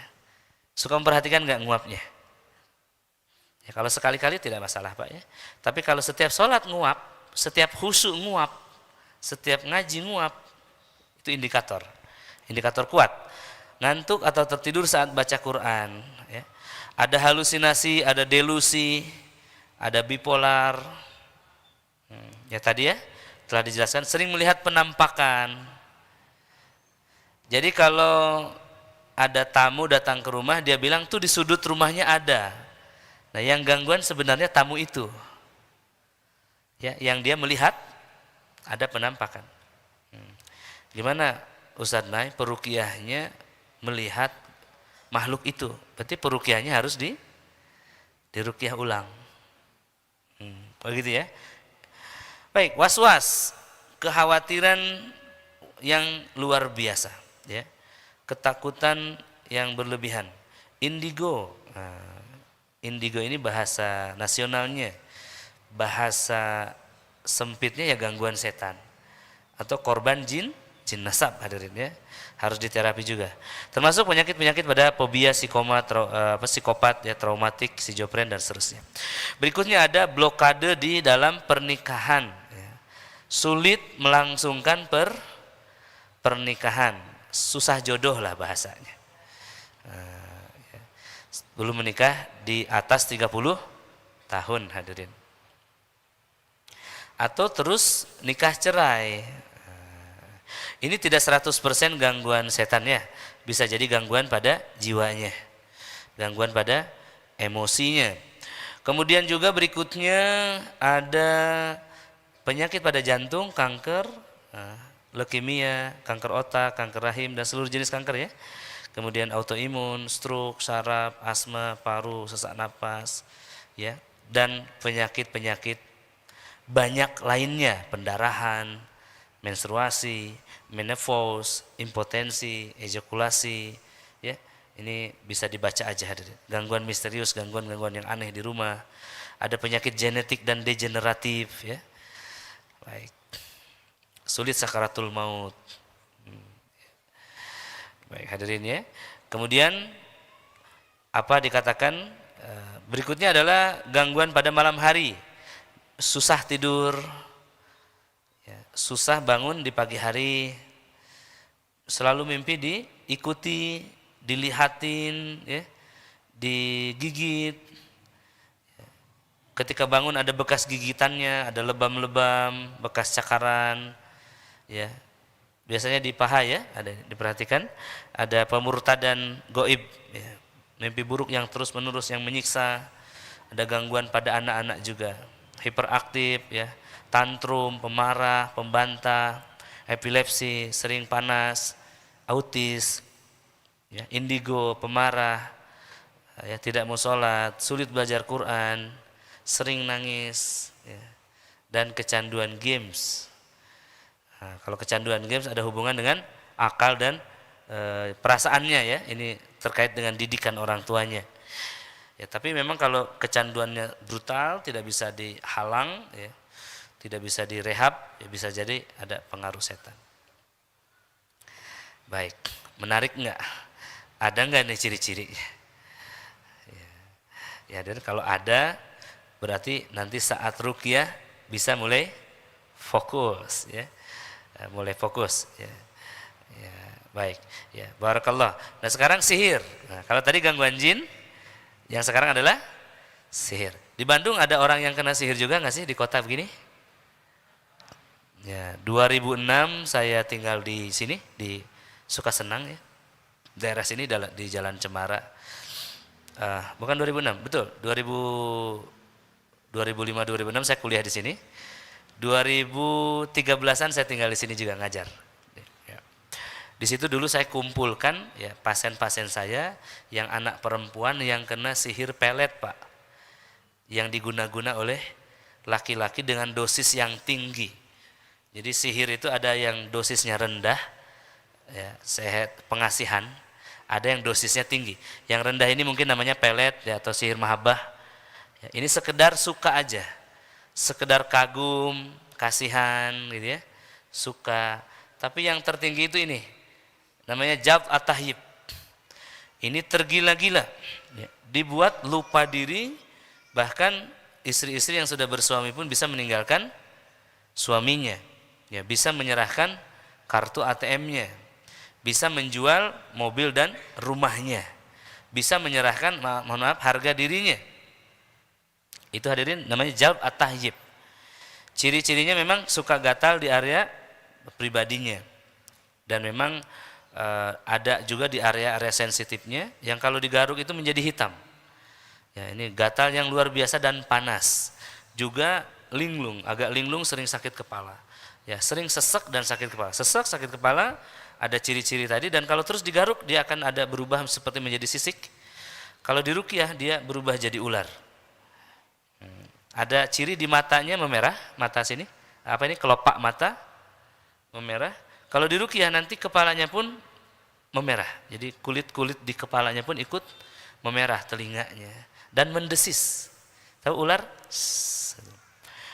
Suka memperhatikan enggak nguapnya? Ya, kalau sekali-kali tidak masalah Pak ya. Tapi kalau setiap sholat nguap, setiap khusyuk nguap, setiap ngaji nguap, itu indikator. Indikator kuat. Ngantuk atau tertidur saat baca Quran ya. Ada halusinasi, ada delusi, ada bipolar. Ya tadi ya telah dijelaskan, sering melihat penampakan. Jadi kalau ada tamu datang ke rumah, dia bilang tuh di sudut rumahnya ada. Nah yang gangguan sebenarnya tamu itu, ya, yang dia melihat ada penampakan. Gimana Ustadz Nay peruqyahnya melihat makhluk itu? Berarti peruqyahnya harus diruqyah ulang. Begitu ya. Baik, was-was, kekhawatiran yang luar biasa, ya, ketakutan yang berlebihan. Indigo, indigo ini bahasa nasionalnya, bahasa sempitnya ya gangguan setan atau korban jin nasab, hadirin ya, harus diterapi juga. Termasuk penyakit-penyakit pada fobia, psikopat, ya, traumatik, schizofren dan seterusnya. Berikutnya ada blokade di dalam pernikahan, ya. Sulit melangsungkan pernikahan, susah jodoh lah bahasanya. Belum menikah di atas 30 tahun, hadirin. Atau terus nikah cerai. Ini tidak 100% gangguan setannya, bisa jadi gangguan pada jiwanya, gangguan pada emosinya. Kemudian juga berikutnya ada penyakit pada jantung, kanker, leukemia, kanker otak, kanker rahim dan seluruh jenis kanker ya. Kemudian autoimun, stroke, saraf, asma, paru, sesak napas, ya, dan penyakit-penyakit banyak lainnya, pendarahan, menstruasi, menopause, impotensi, ejakulasi, ya. Ini bisa dibaca aja hadirin. Gangguan misterius, gangguan-gangguan yang aneh di rumah. Ada penyakit genetik dan degeneratif, ya. Baik. Sulit sakaratul maut. Baik hadirin ya. Kemudian apa dikatakan berikutnya adalah gangguan pada malam hari. Susah tidur, susah bangun di pagi hari, selalu mimpi diikuti, dilihatin, ya, digigit. Ketika bangun ada bekas gigitannya, ada lebam-lebam, bekas cakaran, ya. Biasanya di paha ya, ada diperhatikan, ada pemurtadan goib, ya. Mimpi buruk yang terus-menerus yang menyiksa, ada gangguan pada anak-anak juga, hiperaktif, ya. Tantrum, pemarah, pembantah, epilepsi, sering panas, autis, ya, indigo, pemarah, ya, tidak mau sholat, sulit belajar Quran, sering nangis, ya, dan kecanduan games. Nah, kalau kecanduan games ada hubungan dengan akal dan perasaannya ya, ini terkait dengan didikan orang tuanya. Ya, tapi memang kalau kecanduannya brutal tidak bisa dihalang, ya, tidak bisa direhab, ya bisa jadi ada pengaruh setan. Baik, menarik nggak? Ada nggak nih ciri-cirinya? Ya, dan kalau ada berarti nanti saat ruqyah bisa mulai fokus, ya, mulai fokus, ya. Ya, baik, ya, barakallah. Nah sekarang sihir. Nah, kalau tadi gangguan jin, yang sekarang adalah sihir. Di Bandung ada orang yang kena sihir juga nggak sih di kota begini? Ya, 2006 saya tinggal di sini di Sukasenang ya, daerah sini di Jalan Cemara. Bukan 2006, betul 2005-2006 saya kuliah di sini. 2013-an saya tinggal di sini juga ngajar. Ya. Di situ dulu saya kumpulkan ya pasien-pasien saya yang anak perempuan yang kena sihir pelet, Pak. Yang diguna-guna oleh laki-laki dengan dosis yang tinggi. Jadi sihir itu ada yang dosisnya rendah, ya, sehat pengasihan, ada yang dosisnya tinggi. Yang rendah ini mungkin namanya pelet ya, atau sihir mahabbah. Ya, ini sekedar suka aja, sekedar kagum, kasihan gitu ya, suka. Tapi yang tertinggi itu ini, namanya jab at-tahyib. Ini tergila-gila, ya, dibuat lupa diri, bahkan istri-istri yang sudah bersuami pun bisa meninggalkan suaminya, ya, bisa menyerahkan kartu ATM-nya, bisa menjual mobil dan rumahnya, bisa menyerahkan, mohon maaf, harga dirinya. Itu hadirin namanya jalb at-tahyib. Ciri-cirinya memang suka gatal di area pribadinya, dan memang ada juga di area-area sensitifnya yang kalau digaruk itu menjadi hitam. Ya, ini gatal yang luar biasa dan panas. Juga linglung, agak linglung, sering sakit kepala. Ya, sering sesek dan sakit kepala. Sesek, sakit kepala, ada ciri-ciri tadi, dan kalau terus digaruk dia akan ada berubah seperti menjadi sisik. Kalau diruqyah dia berubah jadi ular. Ada ciri di matanya memerah, mata sini. Apa ini? Kelopak mata memerah. Kalau diruqyah nanti kepalanya pun memerah. Jadi kulit-kulit di kepalanya pun ikut memerah, telinganya, dan mendesis. Tahu ular?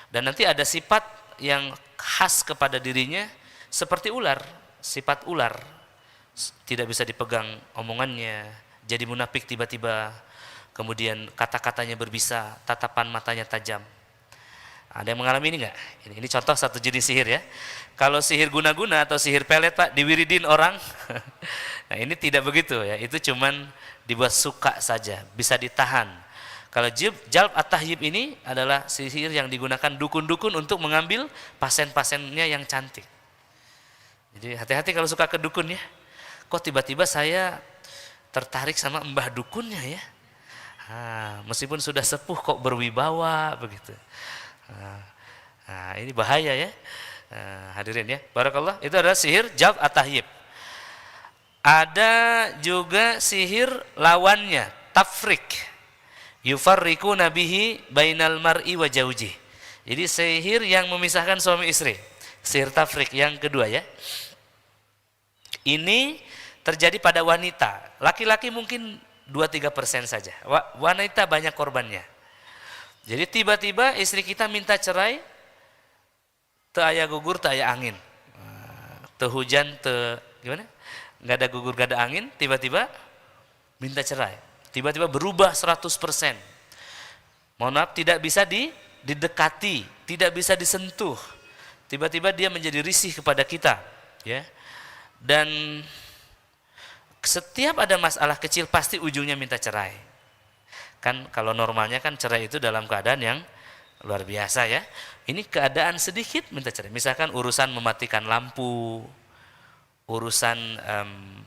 Dan nanti ada sifat yang khas kepada dirinya seperti ular, sifat ular. Tidak bisa dipegang omongannya, jadi munafik tiba-tiba, kemudian kata-katanya berbisa, tatapan matanya tajam. Ada yang mengalami ini enggak? Ini contoh satu jenis sihir ya. Kalau sihir guna-guna atau sihir pelet, Pak, diwiridin orang. Nah, ini tidak begitu ya. Itu cuman dibuat suka saja, bisa ditahan. Kalau jalb at-tahyib ini adalah sihir yang digunakan dukun-dukun untuk mengambil pasien-pasiennya yang cantik. Jadi hati-hati kalau suka ke dukun ya. Kok tiba-tiba saya tertarik sama mbah dukunnya ya. Meskipun sudah sepuh kok berwibawa begitu. Ini bahaya ya. Hadirin ya, barakallah, itu adalah sihir jalb at-tahyib. Ada juga sihir lawannya, tafrik. Yufarriquna bihi bainal mar'i wa zawji. Jadi sihir yang memisahkan suami istri. Sihir tafrik yang kedua ya. Ini terjadi pada wanita. Laki-laki mungkin 2-3% saja. Wanita banyak korbannya. Jadi tiba-tiba istri kita minta cerai, teu aya gugur, teu aya angin. Teu hujan, teu gimana? Enggak ada gugur, enggak ada angin, tiba-tiba minta cerai. Tiba-tiba berubah 100%. Mohon maaf, tidak bisa didekati, tidak bisa disentuh. Tiba-tiba dia menjadi risih kepada kita, ya. Dan setiap ada masalah kecil pasti ujungnya minta cerai. Kan kalau normalnya kan cerai itu dalam keadaan yang luar biasa ya. Ini keadaan sedikit minta cerai. Misalkan urusan mematikan lampu, urusan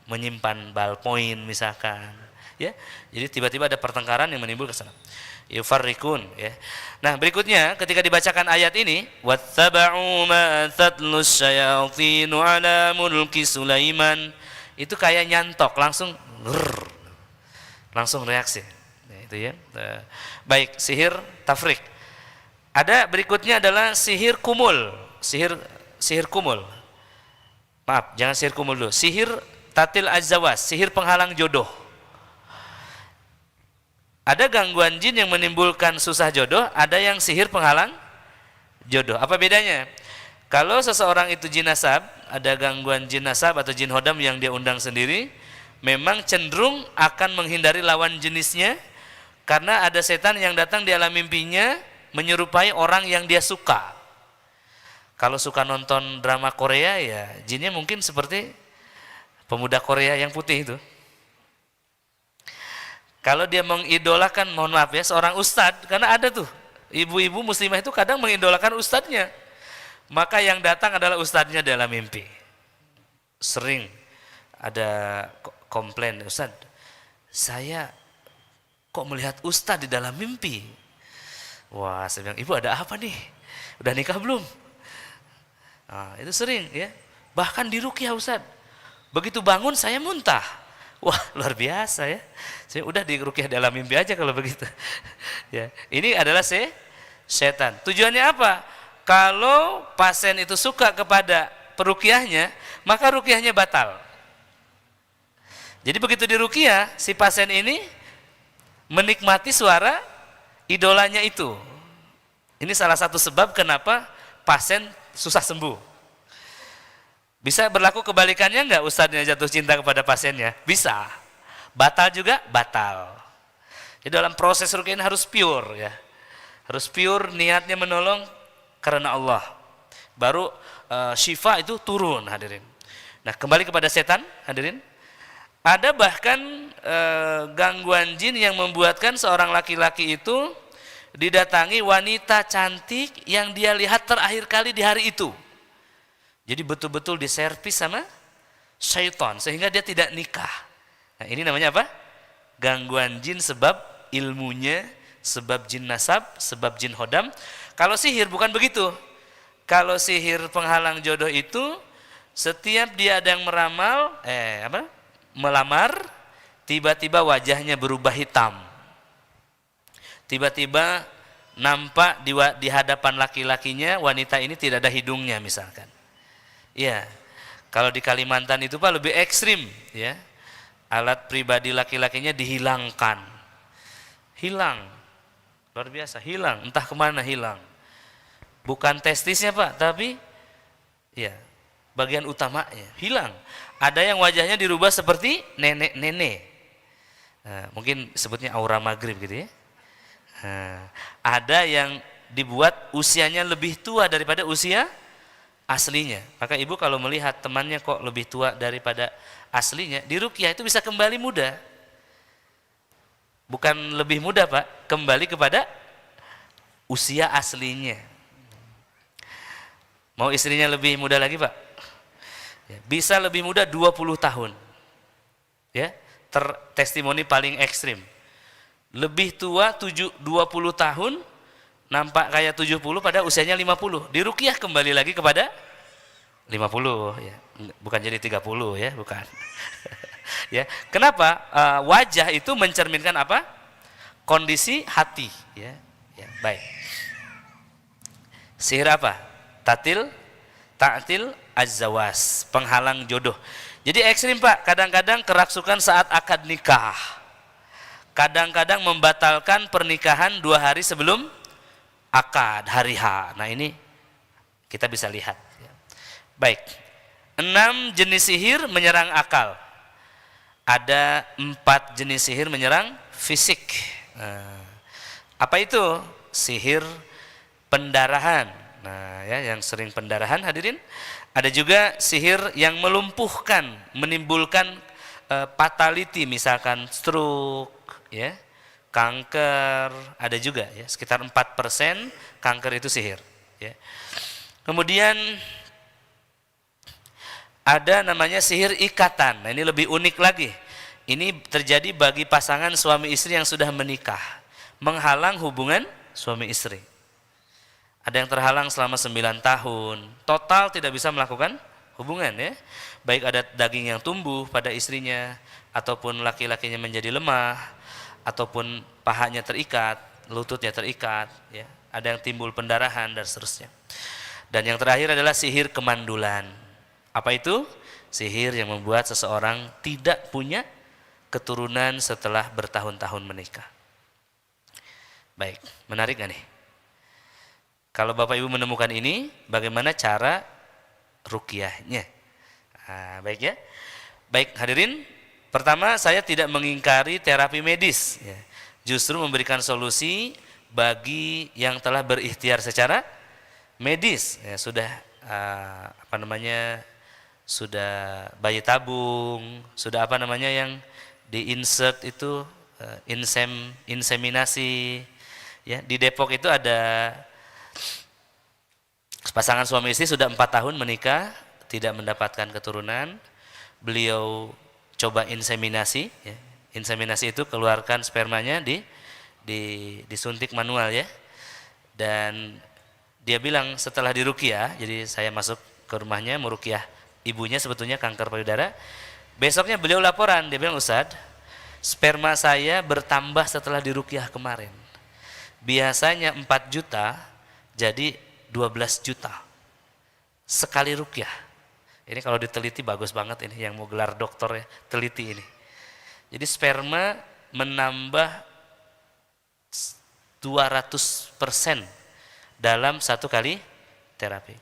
menyimpan ballpoint misalkan, ya. Jadi tiba-tiba ada pertengkaran yang menimbulkan kesalahan. Yufarriqun ya. Nah, berikutnya ketika dibacakan ayat ini, wattaba'u ma tatlus syayatinu ala mulki Sulaiman, itu kayak nyantok langsung langsung reaksi. Itu ya. Baik, sihir tafrik. Ada berikutnya adalah sihir kumul. Sihir kumul. Maaf, jangan sihir kumul dulu. Sihir tatil azzawas, sihir penghalang jodoh. Ada gangguan jin yang menimbulkan susah jodoh, ada yang sihir penghalang jodoh. Apa bedanya? Kalau seseorang itu jin nasab, ada gangguan jin nasab atau jin hodam yang dia undang sendiri, memang cenderung akan menghindari lawan jenisnya. Karena ada setan yang datang di alam mimpinya menyerupai orang yang dia suka. Kalau suka nonton drama Korea ya jinnya mungkin seperti pemuda Korea yang putih itu. Kalau dia mengidolakan, mohon maaf ya, seorang ustadz, karena ada tuh ibu-ibu muslimah itu kadang mengidolakan ustadznya. Maka yang datang adalah ustadznya dalam mimpi. Sering ada komplain, Ustadz, saya kok melihat ustadz di dalam mimpi. Wah, saya bilang, ibu ada apa nih? Udah nikah belum? Nah, itu sering ya. Bahkan di ruqyah Ustadz. Begitu bangun saya muntah. Wah, luar biasa ya. Saya udah diruqyah dalam mimpi aja kalau begitu. Ya, ini adalah setan. Tujuannya apa? Kalau pasien itu suka kepada peruqyahnya, maka ruqyahnya batal. Jadi begitu diruqyah, si pasien ini menikmati suara idolanya itu. Ini salah satu sebab kenapa pasien susah sembuh. Bisa berlaku kebalikannya enggak, ustadznya jatuh cinta kepada pasiennya? Bisa. Batal juga? Batal. Jadi dalam proses ruqyah ini harus pure ya. Harus pure, niatnya menolong karena Allah. Baru syifa itu turun, hadirin. Nah, kembali kepada setan, hadirin. Ada bahkan gangguan jin yang membuatkan seorang laki-laki itu didatangi wanita cantik yang dia lihat terakhir kali di hari itu. Jadi betul-betul diservis sama syaitan sehingga dia tidak nikah. Nah, ini namanya apa? Gangguan jin sebab ilmunya, sebab jin nasab, sebab jin hodam. Kalau sihir bukan begitu. Kalau sihir penghalang jodoh itu setiap dia ada yang melamar, tiba-tiba wajahnya berubah hitam. Tiba-tiba nampak di hadapan laki-lakinya wanita ini tidak ada hidungnya misalkan. Ya, kalau di Kalimantan itu Pak lebih ekstrim ya. Alat pribadi laki-lakinya dihilangkan. Hilang. Luar biasa, hilang. Entah kemana hilang. Bukan testisnya Pak, tapi ya bagian utamanya hilang. Ada yang wajahnya dirubah seperti nenek-nenek. Nah, mungkin sebutnya aura maghrib gitu ya. Nah, ada yang dibuat usianya lebih tua daripada usia aslinya. Maka ibu kalau melihat temannya kok lebih tua daripada aslinya, di ruqyah itu bisa kembali muda. Bukan lebih muda Pak, kembali kepada usia aslinya. Mau istrinya lebih muda lagi Pak? Ya, bisa lebih muda 20 tahun. Ya, testimoni paling ekstrim. Lebih tua 20 tahun, nampak kayak 70 pada usianya 50. Di ruqyah kembali lagi kepada 50 ya. Bukan jadi 30 ya, bukan. Ya. Kenapa? Wajah itu mencerminkan apa? Kondisi hati ya. Ya, baik. Sihir apa? Ta'til az-zawas, penghalang jodoh. Jadi ekstrim Pak, kadang-kadang kerasukan saat akad nikah. Kadang-kadang membatalkan pernikahan 2 hari sebelum akad, hari H. Nah ini kita bisa lihat. Baik, 6 jenis sihir menyerang akal. Ada 4 jenis sihir menyerang fisik. Apa itu? Sihir pendarahan. Nah ya, yang sering pendarahan hadirin. Ada juga sihir yang melumpuhkan, menimbulkan fatality, misalkan stroke, ya, kanker, ada juga ya, sekitar 4% kanker itu sihir ya. Kemudian ada namanya sihir ikatan. Nah, ini lebih unik lagi. Ini terjadi bagi pasangan suami istri yang sudah menikah, menghalang hubungan suami istri. Ada yang terhalang selama 9 tahun, total tidak bisa melakukan hubungan ya. Baik ada daging yang tumbuh pada istrinya, ataupun laki-lakinya menjadi lemah, ataupun pahanya terikat, lututnya terikat ya. Ada yang timbul pendarahan dan seterusnya. Dan yang terakhir adalah sihir kemandulan. Apa itu? Sihir yang membuat seseorang tidak punya keturunan setelah bertahun-tahun menikah. Baik, menarik gak nih? Kalau Bapak Ibu menemukan ini, bagaimana cara ruqyahnya? Nah, baik ya. Baik hadirin, pertama saya tidak mengingkari terapi medis ya. Justru memberikan solusi bagi yang telah berikhtiar secara medis ya, sudah sudah bayi tabung, sudah yang di-insert itu inseminasi ya. Di Depok itu ada pasangan suami istri sudah 4 tahun menikah, tidak mendapatkan keturunan. Beliau coba inseminasi ya. Inseminasi itu keluarkan spermanya disuntik manual ya. Dan dia bilang setelah diruqyah, jadi saya masuk ke rumahnya meruqyah ibunya sebetulnya kanker payudara. Besoknya beliau laporan, dia bilang, Ustadz, sperma saya bertambah setelah diruqyah kemarin. Biasanya 4 juta jadi 12 juta sekali ruqyah. Ini kalau diteliti bagus banget ini, yang mau gelar doktor ya, teliti ini. Jadi sperma menambah 200% dalam satu kali terapi.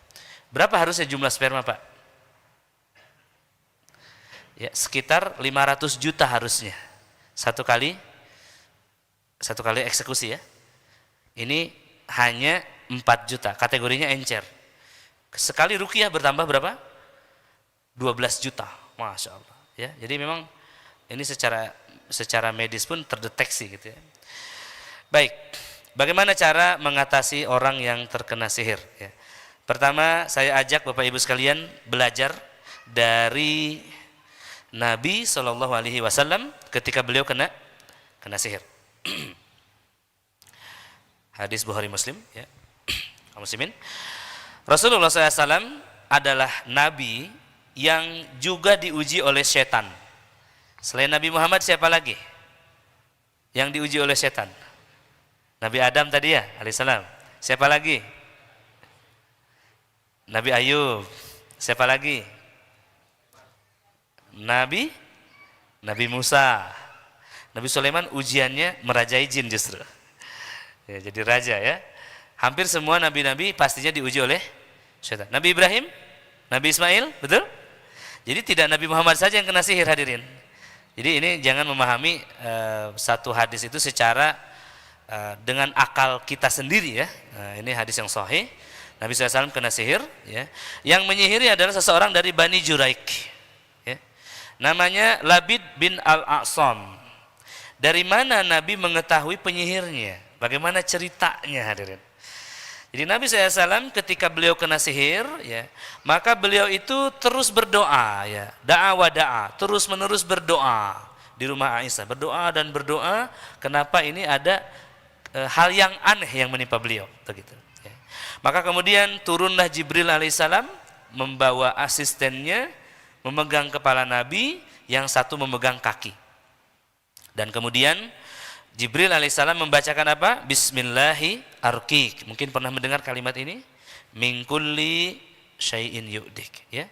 Berapa harusnya jumlah sperma, Pak? Ya, sekitar 500 juta harusnya. Satu kali eksekusi ya. Ini hanya 4 juta, kategorinya encer. Sekali ruqyah bertambah berapa? 12 juta, Masya Allah. Ya, jadi memang ini secara medis pun terdeteksi gitu ya. Baik, bagaimana cara mengatasi orang yang terkena sihir? Ya. Pertama, saya ajak Bapak Ibu sekalian belajar dari Nabi SAW ketika beliau kena sihir. Hadis Bukhari Muslim, ya. Muslimin. Rasulullah SAW adalah Nabi yang juga diuji oleh setan. Selain Nabi Muhammad siapa lagi yang diuji oleh setan? Nabi Adam tadi ya, alaihissalam. Siapa lagi? Nabi Ayub. Siapa lagi? Nabi Musa. Nabi Sulaiman ujiannya merajai jin justru. Ya, jadi raja ya. Hampir semua nabi-nabi pastinya diuji oleh setan. Nabi Ibrahim, Nabi Ismail, betul? Jadi tidak Nabi Muhammad saja yang kena sihir, hadirin. Jadi ini jangan memahami satu hadis itu secara dengan akal kita sendiri ya. Ini hadis yang sahih. Nabi SAW kena sihir. Ya. Yang menyihiri adalah seseorang dari Bani Juraik. Ya. Namanya Labid bin Al-A'sam. Dari mana Nabi mengetahui penyihirnya? Bagaimana ceritanya, hadirin? Jadi Nabi SAW ketika beliau kena sihir, ya, maka beliau itu terus berdoa, ya, terus menerus berdoa di rumah Aisyah, berdoa dan berdoa. Kenapa ini ada hal yang aneh yang menimpa beliau, begitu. Ya. Maka kemudian turunlah Jibril alaihissalam membawa asistennya memegang kepala Nabi, yang satu memegang kaki, dan kemudian Jibril alaihissalam membacakan apa? Bismillahi arqik. Mungkin pernah mendengar kalimat ini? Min kulli syai'in yu'dik. Ya.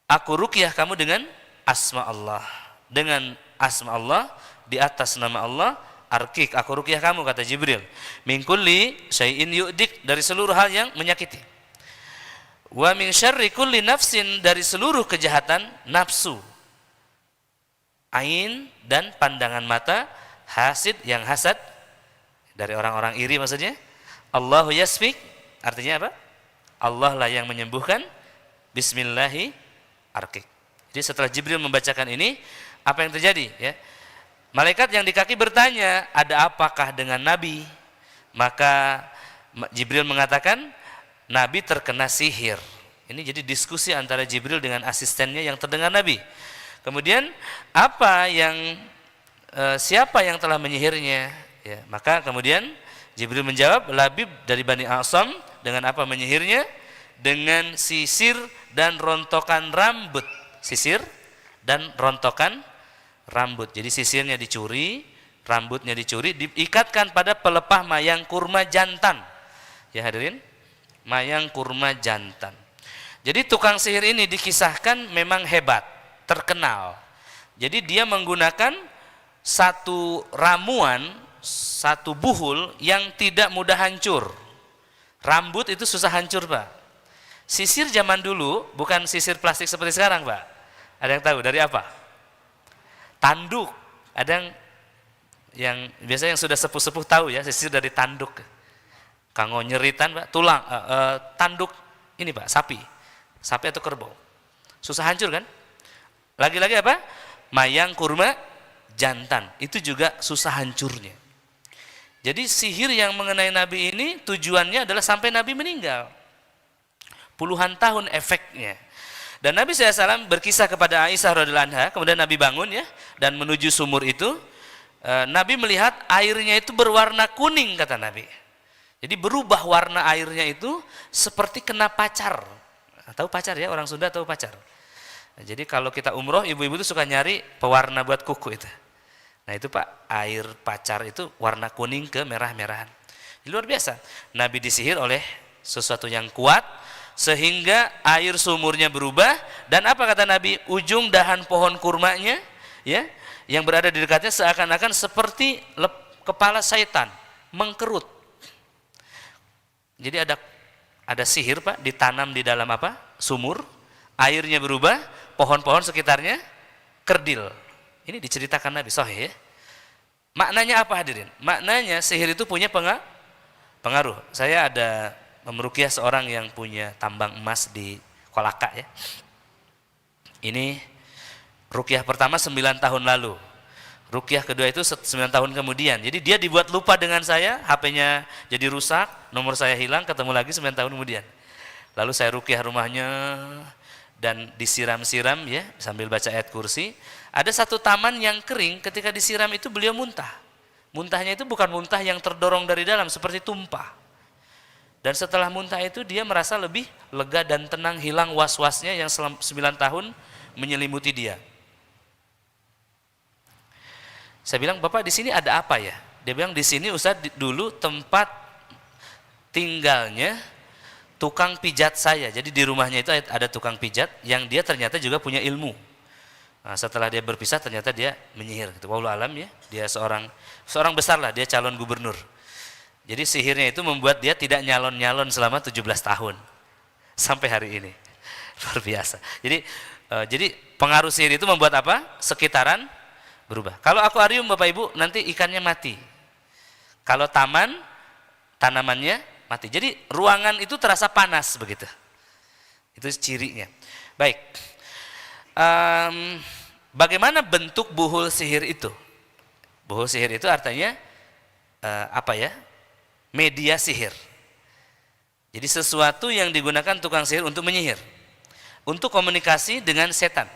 Aku ruqyah kamu dengan asma Allah. Dengan asma Allah, di atas nama Allah, arqik. Aku ruqyah kamu, kata Jibril. Min kulli syai'in yu'dik. Dari seluruh hal yang menyakiti. Wa min syarri kulli nafsin. Dari seluruh kejahatan nafsu. Ain dan pandangan mata. Hasid yang hasad, dari orang-orang iri maksudnya. Allahu yasfik, artinya apa? Allah lah yang menyembuhkan. Bismillahi arqik. Jadi setelah Jibril membacakan ini, apa yang terjadi? Ya, malaikat yang di kaki bertanya, ada apakah dengan Nabi? Maka Jibril mengatakan, Nabi terkena sihir. Ini jadi diskusi antara Jibril dengan asistennya yang terdengar Nabi. Kemudian siapa yang telah menyihirnya? Ya, maka kemudian Jibril menjawab, Labib dari Bani A'sam. Dengan apa menyihirnya? Dengan sisir dan rontokan rambut. Sisir dan rontokan rambut. Jadi sisirnya dicuri, rambutnya dicuri, diikatkan pada pelepah mayang kurma jantan. Ya hadirin, mayang kurma jantan. Jadi tukang sihir ini dikisahkan memang hebat, terkenal. Jadi dia menggunakan satu ramuan, satu buhul yang tidak mudah hancur. Rambut itu susah hancur, Pak. Sisir zaman dulu bukan sisir plastik seperti sekarang, Pak. Ada yang tahu dari apa? Tanduk. Ada yang biasanya yang sudah sepuh-sepuh tahu ya, sisir dari tanduk. Kanggo nyeritan, Pak, tulang, tanduk ini, Pak, sapi atau kerbau. Susah hancur kan? Lagi-lagi apa? Mayang kurma jantan, itu juga susah hancurnya. Jadi sihir yang mengenai Nabi ini tujuannya adalah sampai Nabi meninggal. Puluhan tahun efeknya. Dan Nabi SAW berkisah kepada Aisyah radhiyallahu anha, kemudian Nabi bangun ya, dan menuju sumur itu, Nabi melihat airnya itu berwarna kuning, kata Nabi. Jadi berubah warna airnya itu seperti kena pacar. Tahu pacar ya, orang Sunda tahu pacar. Nah, jadi kalau kita umroh, ibu-ibu itu suka nyari pewarna buat kuku itu. Nah itu Pak, air pacar itu warna kuning ke merah-merahan. Luar biasa. Nabi disihir oleh sesuatu yang kuat sehingga air sumurnya berubah, dan apa kata Nabi? Ujung dahan pohon kurmanya ya yang berada di dekatnya seakan-akan seperti kepala syaitan mengkerut. Jadi ada sihir Pak, ditanam di dalam apa? Sumur, airnya berubah, pohon-pohon sekitarnya kerdil. Ini diceritakan Nabi, sahih ya. Maknanya apa hadirin? Maknanya sihir itu punya pengaruh. Saya ada meruqyah seorang yang punya tambang emas di Kolaka ya. Ini ruqyah pertama 9 tahun lalu. Ruqyah kedua itu 9 tahun kemudian. Jadi dia dibuat lupa dengan saya, HP-nya jadi rusak, nomor saya hilang, ketemu lagi 9 tahun kemudian. Lalu saya ruqyah rumahnya dan disiram-siram ya sambil baca ayat kursi. Ada satu taman yang kering, ketika disiram itu beliau muntah. Muntahnya itu bukan muntah yang terdorong dari dalam seperti tumpah. Dan setelah muntah itu dia merasa lebih lega dan tenang, hilang was-wasnya yang selama 9 tahun menyelimuti dia. Saya bilang, "Bapak di sini ada apa ya?" Dia bilang, "Di sini Ustaz dulu tempat tinggalnya tukang pijat saya." Jadi di rumahnya itu ada tukang pijat yang dia ternyata juga punya ilmu. Nah, setelah dia berpisah ternyata dia menyihir gitu. Wallahu alam ya. Dia seorang besar lah, dia calon gubernur. Jadi sihirnya itu membuat dia tidak nyalon-nyalon selama 17 tahun. Sampai hari ini. Luar biasa. Jadi pengaruh sihir itu membuat apa? Sekitaran berubah. Kalau akuarium Bapak Ibu nanti ikannya mati. Kalau taman tanamannya mati. Jadi ruangan itu terasa panas begitu. Itu cirinya. Baik. Bagaimana bentuk buhul sihir itu? Buhul sihir itu artinya apa ya? Media sihir. Jadi sesuatu yang digunakan tukang sihir untuk menyihir, untuk komunikasi dengan setan.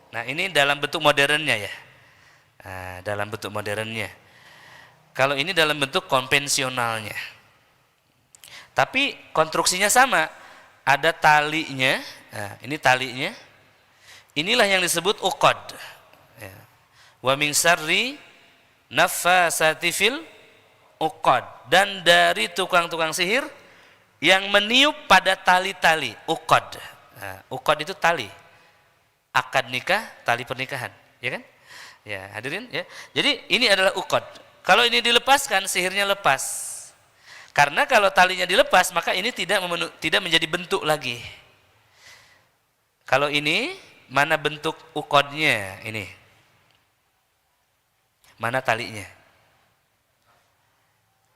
Nah ini dalam bentuk modernnya ya. Nah, dalam bentuk modernnya. Kalau ini dalam bentuk konvensionalnya. Tapi konstruksinya sama. Ada talinya. Nah, ini talinya. Inilah yang disebut uqad. Ya. Wa min syarri naffasati fil uqad. Dan dari tukang-tukang sihir yang meniup pada tali-tali, uqad. Nah, uqad itu tali. Akad nikah, tali pernikahan, ya kan? Ya, hadirin ya. Jadi ini adalah uqad. Kalau ini dilepaskan, sihirnya lepas. Karena kalau talinya dilepas, maka ini tidak menjadi bentuk lagi. Kalau ini, mana bentuk uqadnya ini? Mana talinya?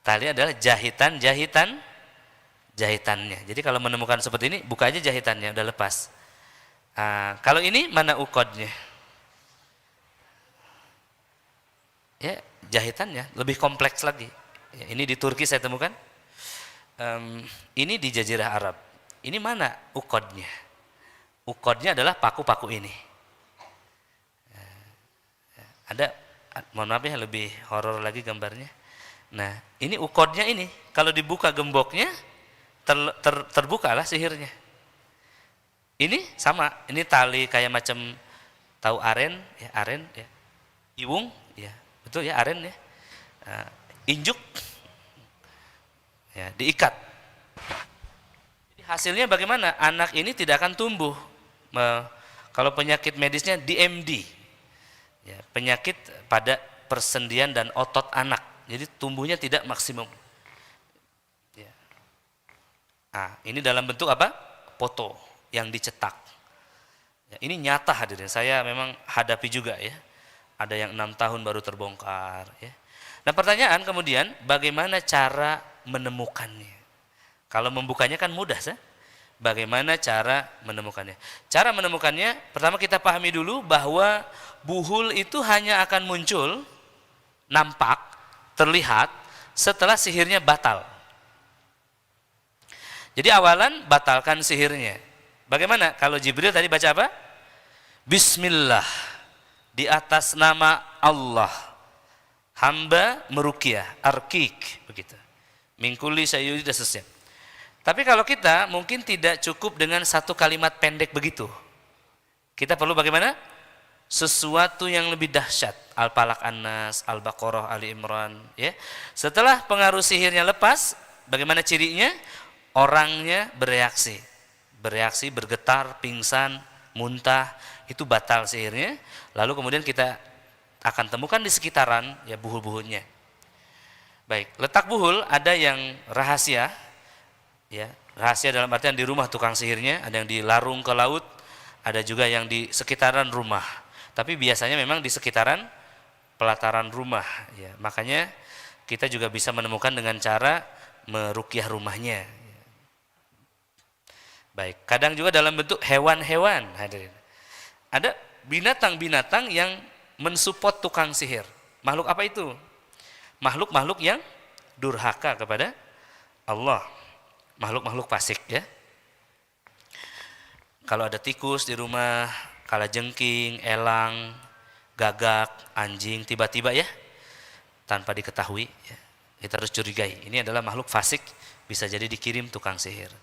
Tali adalah jahitannya. Jadi kalau menemukan seperti ini, buka aja jahitannya, udah lepas. Kalau ini mana uqadnya? Ya, jahitannya lebih kompleks lagi. Ya, ini di Turki saya temukan. Ini di Jazirah Arab. Ini mana uqadnya? Uqadnya adalah paku-paku ini. Ada, mohon maaf ya, lebih horor lagi gambarnya. Nah, ini uqadnya ini. Kalau dibuka gemboknya, terbukalah sihirnya. Ini sama. Ini tali kayak macam tahu aren, ya. Iwung, ya. Betul ya, aren ya. Injuk, ya, diikat. Jadi hasilnya bagaimana? Anak ini tidak akan tumbuh. Kalau penyakit medisnya DMD, ya, penyakit pada persendian dan otot anak. Jadi tumbuhnya tidak maksimum. Ya. Ini dalam bentuk apa? Foto yang dicetak. Ya, ini nyata hadirin. Saya memang hadapi juga ya. Ada yang 6 tahun baru terbongkar. Ya. Nah pertanyaan kemudian, bagaimana cara menemukannya? Kalau membukanya kan mudah, sah? Bagaimana cara menemukannya? Cara menemukannya, pertama kita pahami dulu bahwa buhul itu hanya akan muncul, nampak, terlihat, setelah sihirnya batal. Jadi awalan batalkan sihirnya. Bagaimana? Kalau Jibril tadi baca apa? Bismillah. Di atas nama Allah. Hamba meruqyah, arkik, begitu. Mingkuli sayyidi dan seterusnya. Tapi kalau kita mungkin tidak cukup dengan satu kalimat pendek begitu. Kita perlu bagaimana? Sesuatu yang lebih dahsyat. Al-Falaq, An-Nas, Al-Baqarah, Ali Imran. Ya. Setelah pengaruh sihirnya lepas, bagaimana cirinya? Orangnya bereaksi. Bereaksi, bergetar, pingsan, muntah. Itu batal sihirnya. Lalu kemudian kita akan temukan di sekitaran ya buhul-buhulnya. Baik, letak buhul ada yang rahasia. Ya, rahasia dalam artian di rumah tukang sihirnya, ada yang di larung ke laut, ada juga yang di sekitaran rumah. Tapi biasanya memang di sekitaran pelataran rumah. Ya, makanya kita juga bisa menemukan dengan cara meruqyah rumahnya. Baik, kadang juga dalam bentuk hewan-hewan, hadirin. Ada binatang-binatang yang mensupport tukang sihir. Makhluk apa itu? Makhluk-makhluk yang durhaka kepada Allah. Makhluk-makhluk fasik ya. Kalau ada tikus di rumah, kalajengking, elang, gagak, anjing, tiba-tiba ya, tanpa diketahui, ya, kita harus curigai. Ini adalah makhluk fasik, bisa jadi dikirim tukang sihir.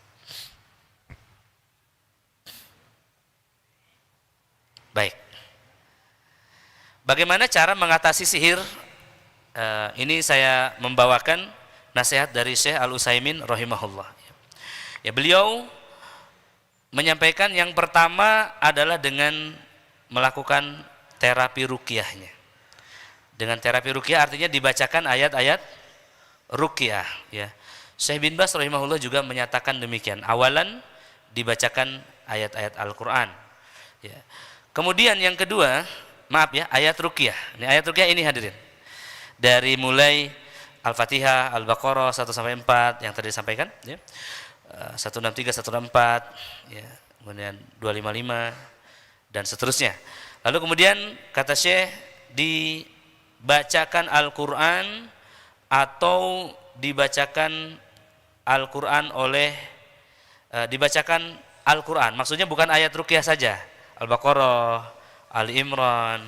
Baik. Bagaimana cara mengatasi sihir? Ini saya membawakan nasihat dari Syekh Al-Utsaimin rahimahullah. Ya, beliau menyampaikan yang pertama adalah dengan melakukan terapi ruqyahnya. Dengan terapi ruqyah artinya dibacakan ayat-ayat ruqyah. Ya. Syekh bin Baz rahimahullah juga menyatakan demikian. Awalan dibacakan ayat-ayat Al-Quran. Ya. Kemudian yang kedua, maaf ya, ayat ruqyah. Ini ayat ruqyah ini hadirin. Dari mulai Al-Fatihah, Al-Baqarah 1-4 yang tadi disampaikan. Ya. 163, 164, ya, kemudian 255 dan seterusnya. Lalu kemudian kata Syekh dibacakan Al-Quran atau dibacakan Al-Quran oleh dibacakan Al-Quran. Maksudnya bukan ayat ruqyah saja. Al-Baqarah, Ali Imran.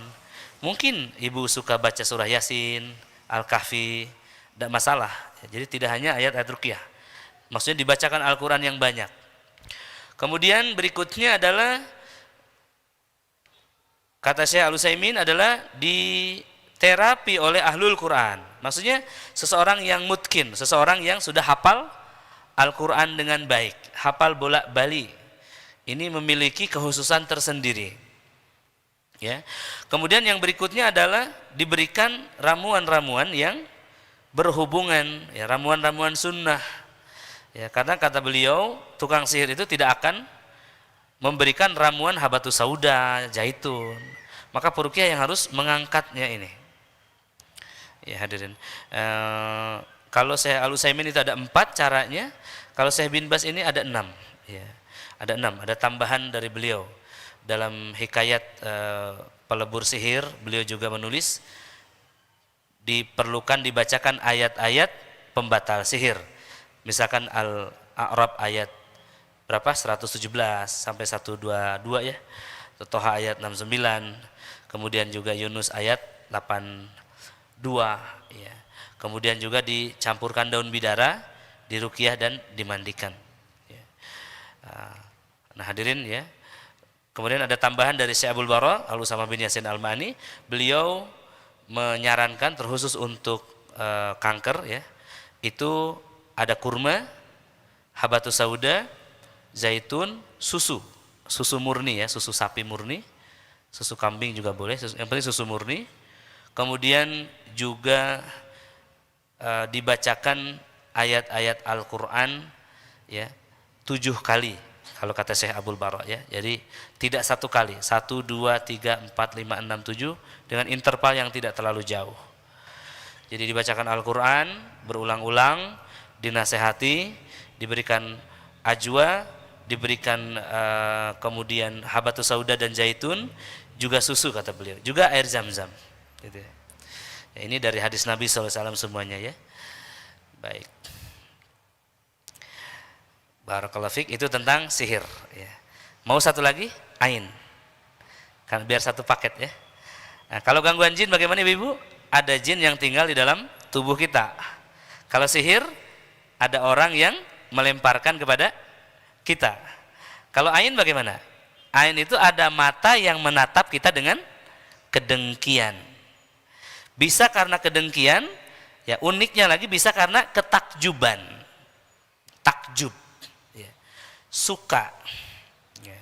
Mungkin ibu suka baca surah Yasin, Al-Kahfi, tidak masalah. Jadi tidak hanya ayat-ayat ruqyah. Maksudnya dibacakan Al-Quran yang banyak. Kemudian berikutnya adalah kata Syekh Al-Utsaimin adalah diterapi oleh ahlul Quran. Maksudnya seseorang yang mutkin, seseorang yang sudah hafal Al-Quran dengan baik, hafal bolak-balik. Ini memiliki kekhususan tersendiri. Ya. Kemudian yang berikutnya adalah diberikan ramuan-ramuan yang berhubungan, ya, ramuan-ramuan sunnah. Ya, karena kata beliau, tukang sihir itu tidak akan memberikan ramuan habatus sauda, zaitun. Maka peruqyah yang harus mengangkatnya ini. Ya hadirin. Kalau Syekh Al-Utsaimin itu ada 4 caranya, kalau Syekh bin Baz ini ada 6. Ya, ada 6. Ada tambahan dari beliau. Dalam hikayat pelebur sihir, beliau juga menulis diperlukan dibacakan ayat-ayat pembatal sihir. Misalkan Al-A'raf ayat berapa? 117 sampai 122 ya. Toha ayat 69. Kemudian juga Yunus ayat 82 ya. Kemudian juga dicampurkan daun bidara, diruqyah dan dimandikan. Ya. Nah hadirin ya. Kemudian ada tambahan dari Syekh Abdul Bara Al-Usamah bin Yasin Al-Ma'ani. Beliau menyarankan terkhusus untuk kanker ya. Itu ada kurma, habatus sauda, zaitun, susu murni ya, susu sapi murni, susu kambing juga boleh, yang penting susu murni. Kemudian juga dibacakan ayat-ayat Al-Quran ya 7 kali kalau kata Syekh Abdul Bara ya. Jadi tidak 1 kali, 1, 2, 3, 4, 5, 6, 7 dengan interval yang tidak terlalu jauh. Jadi dibacakan Al-Quran berulang-ulang, dinasehati, diberikan ajwa, diberikan kemudian habatus sauda dan zaitun, juga susu kata beliau, juga air zam-zam. Gitu. Ya, ini dari hadis Nabi SAW semuanya ya. Baik. Barakallahu fiik, itu tentang sihir. Ya. Mau satu lagi? Ain. Kan biar satu paket ya. Nah, kalau gangguan jin bagaimana ibu? Ada jin yang tinggal di dalam tubuh kita. Kalau sihir, ada orang yang melemparkan kepada kita. Kalau ain bagaimana? Ain itu ada mata yang menatap kita dengan kedengkian. Bisa karena kedengkian, ya uniknya lagi bisa karena ketakjuban. Takjub. Ya. Suka. Ya.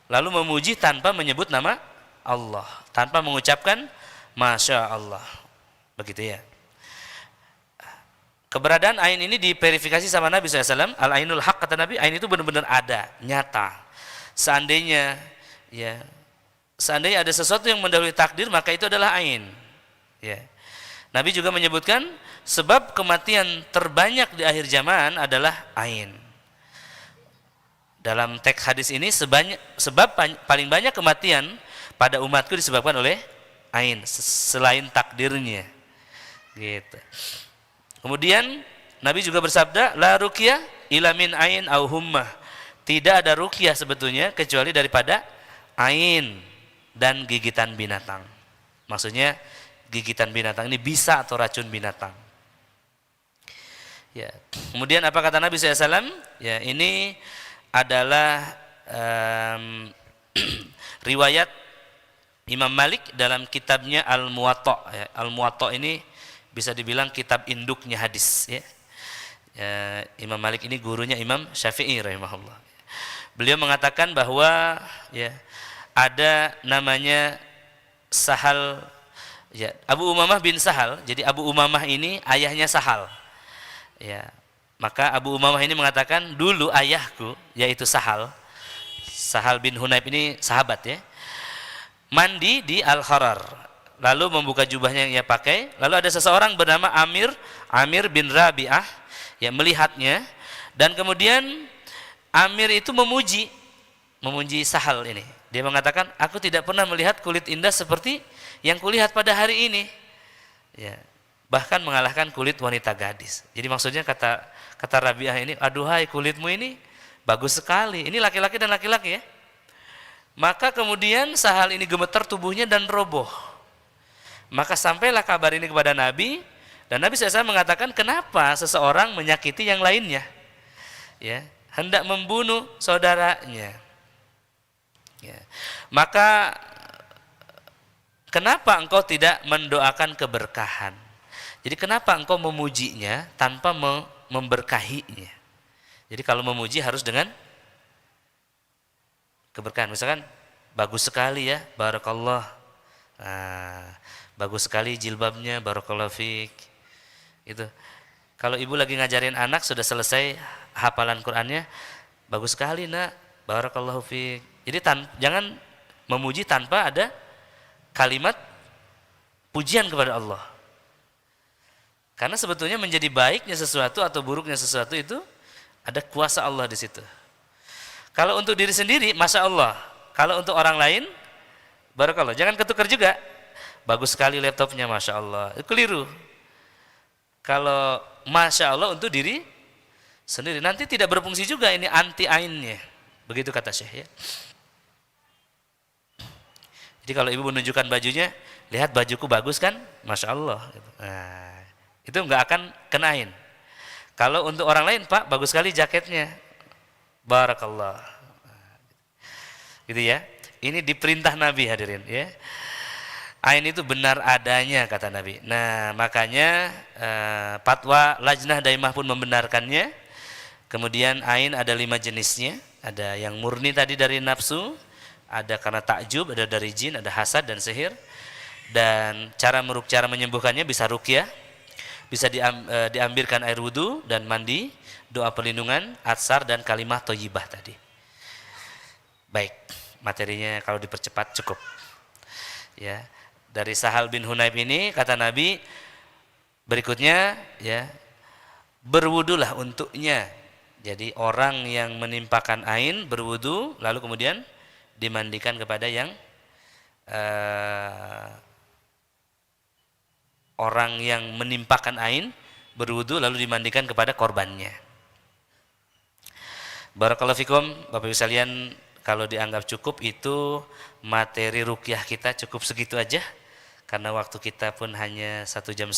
Lalu memuji tanpa menyebut nama Allah, tanpa mengucapkan Masya Allah. Begitu ya. Keberadaan ain ini diverifikasi sama Nabi SAW. Al-ainul haq, kata Nabi, ain itu benar-benar ada, nyata. Seandainya ada sesuatu yang mendahului takdir, maka itu adalah ain. Ya. Nabi juga menyebutkan sebab kematian terbanyak di akhir zaman adalah ain. Dalam teks hadis ini sebab paling banyak kematian pada umatku disebabkan oleh ain selain takdirnya. Gitu. Kemudian Nabi juga bersabda, la ruqyah illa min ain au hummah. Tidak ada ruqyah sebetulnya kecuali daripada ain dan gigitan binatang. Maksudnya gigitan binatang ini bisa atau racun binatang. Ya. Kemudian apa kata Nabi SAW? Ya, ini adalah riwayat Imam Malik dalam kitabnya Al-Muwatta. Ya, Al-Muwatta ini bisa dibilang kitab induknya hadis. Ya. Ya, Imam Malik ini gurunya Imam Syafi'i rahimahullah. Beliau mengatakan bahwa ya ada namanya Sahal, ya, Abu Umamah bin Sahal. Jadi Abu Umamah ini ayahnya Sahal. Ya, maka Abu Umamah ini mengatakan dulu ayahku yaitu Sahal bin Hunayf ini sahabat ya, mandi di Al-Harar, lalu membuka jubahnya yang ia pakai, lalu ada seseorang bernama Amir bin Rabi'ah yang melihatnya, dan kemudian Amir itu memuji Sahal ini. Dia mengatakan, aku tidak pernah melihat kulit indah seperti yang kulihat pada hari ini. Ya, bahkan mengalahkan kulit wanita gadis. Jadi maksudnya kata Rabi'ah ini, aduhai kulitmu ini bagus sekali. Ini laki-laki dan laki-laki ya. Maka kemudian Sahal ini gemetar tubuhnya dan roboh. Maka sampailah kabar ini kepada Nabi, dan Nabi SAW mengatakan, kenapa seseorang menyakiti yang lainnya? Ya, hendak membunuh saudaranya. Ya. Maka kenapa engkau tidak mendoakan keberkahan? Jadi kenapa engkau memujinya tanpa memberkahinya? Jadi kalau memuji harus dengan keberkahan. Misalkan bagus sekali ya, barakallah. Nah, bagus sekali jilbabnya, barakallahu fiik. Itu. Kalau ibu lagi ngajarin anak sudah selesai hafalan Qur'annya, bagus sekali nak, barakallahu fiik. Jadi jangan memuji tanpa ada kalimat pujian kepada Allah. Karena sebetulnya menjadi baiknya sesuatu atau buruknya sesuatu itu ada kuasa Allah di situ. Kalau untuk diri sendiri, masya Allah. Kalau untuk orang lain, barakallah. Jangan ketukar juga. Bagus sekali laptopnya, masya Allah. Itu keliru. Kalau masya Allah untuk diri sendiri, nanti tidak berfungsi juga, ini anti ainnya. Begitu kata Syekh ya. Jadi kalau ibu menunjukkan bajunya, lihat bajuku bagus kan, masya Allah. Nah, itu nggak akan kenain. Kalau untuk orang lain, Pak, bagus sekali jaketnya, barakallah. Gitu ya. Ini diperintah Nabi hadirin ya. Ain itu benar adanya kata Nabi. Nah makanya fatwa Lajnah Daimah pun membenarkannya. Kemudian ain ada 5 jenisnya. Ada yang murni tadi dari nafsu, ada karena takjub, ada dari jin, ada hasad dan sihir. Dan cara menyembuhkannya bisa ruqyah, bisa diambilkan air wudu dan mandi, doa perlindungan, atsar dan kalimah thayyibah tadi. Baik, materinya kalau dipercepat cukup. Ya. Dari Sahal bin Hunayf ini kata Nabi berikutnya ya, berwudulah untuknya. Jadi orang yang menimpakan ain berwudu lalu kemudian dimandikan kepada yang orang yang menimpakan ain berwudu lalu dimandikan kepada korbannya. Barakallahu fikum Bapak Ibu sekalian, kalau dianggap cukup itu materi ruqyah kita cukup segitu aja. Karena waktu kita pun hanya 1,5 jam,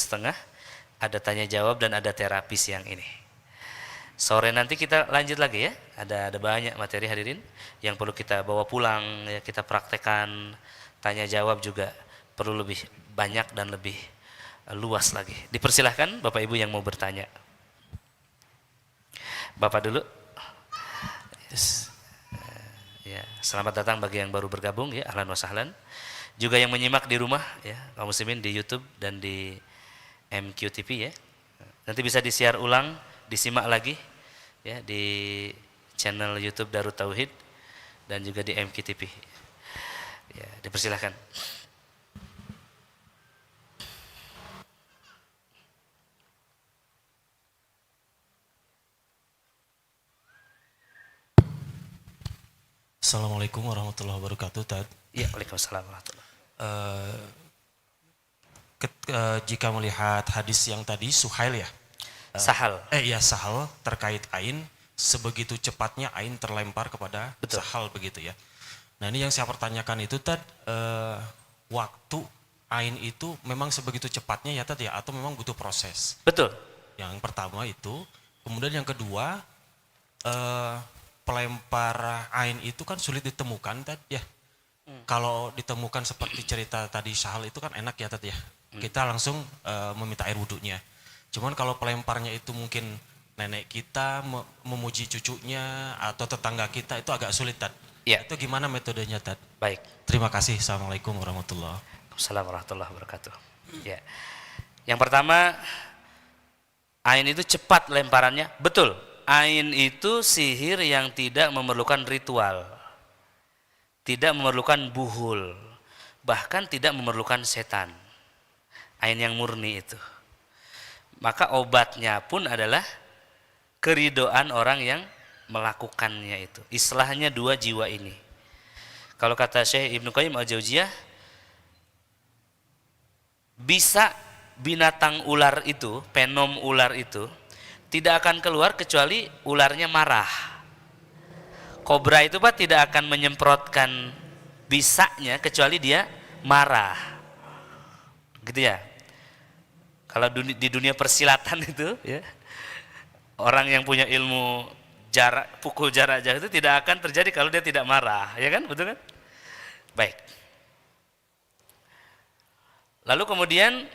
ada tanya jawab dan ada terapi siang ini. Sore nanti kita lanjut lagi ya. Ada banyak materi hadirin yang perlu kita bawa pulang ya, kita praktekkan. Tanya jawab juga perlu lebih banyak dan lebih luas lagi. Dipersilahkan Bapak Ibu yang mau bertanya. Bapak dulu. Yes. Ya, selamat datang bagi yang baru bergabung ya, ahlan wa sahlan. Juga yang menyimak di rumah ya, kaum muslimin di YouTube dan di MQTV ya. Nanti bisa disiar ulang, disimak lagi ya di channel YouTube Darut Tauhid dan juga di MQTV. Ya, dipersilahkan. Assalamualaikum warahmatullahi wabarakatuh, Tad. Ya, waalaikumsalam warahmatullahi. Jika melihat hadis yang tadi Suhail ya, Sahal. Sahal terkait ain, sebegitu cepatnya ain terlempar kepada Betul. Sahal begitu ya. Nah ini yang saya pertanyakan itu Tad, waktu ain itu memang sebegitu cepatnya ya Tad ya, atau memang butuh proses? Betul. Yang pertama itu, kemudian yang kedua, pelempar ain itu kan sulit ditemukan Tad ya. Kalau ditemukan seperti cerita tadi Sahal itu kan enak ya Tad ya. Kita langsung meminta air wudhunya. Cuman kalau pelemparnya itu mungkin nenek kita memuji cucunya atau tetangga kita itu agak sulit Tad. Ya. Itu gimana metodenya Tad? Baik. Terima kasih. Assalamualaikum warahmatullahi wabarakatuh. Assalamualaikum warahmatullahi wabarakatuh. Ya. Yang pertama, ain itu cepat lemparannya. Betul. Ain itu sihir yang tidak memerlukan ritual. Tidak memerlukan buhul. Bahkan tidak memerlukan setan. Ain yang murni itu. Maka obatnya pun adalah keridoan orang yang melakukannya itu. Islahnya dua jiwa ini. Kalau kata Syekh Ibnu Qayyim Al-Jauziyah, bisa binatang ular itu, penom ular itu tidak akan keluar kecuali ularnya marah. Kobra itu Pak tidak akan menyemprotkan bisanya kecuali dia marah. Gitu ya. Kalau di dunia persilatan itu ya, orang yang punya ilmu pukul jarak jauh itu tidak akan terjadi kalau dia tidak marah, ya kan? Betul kan? Baik. Lalu kemudian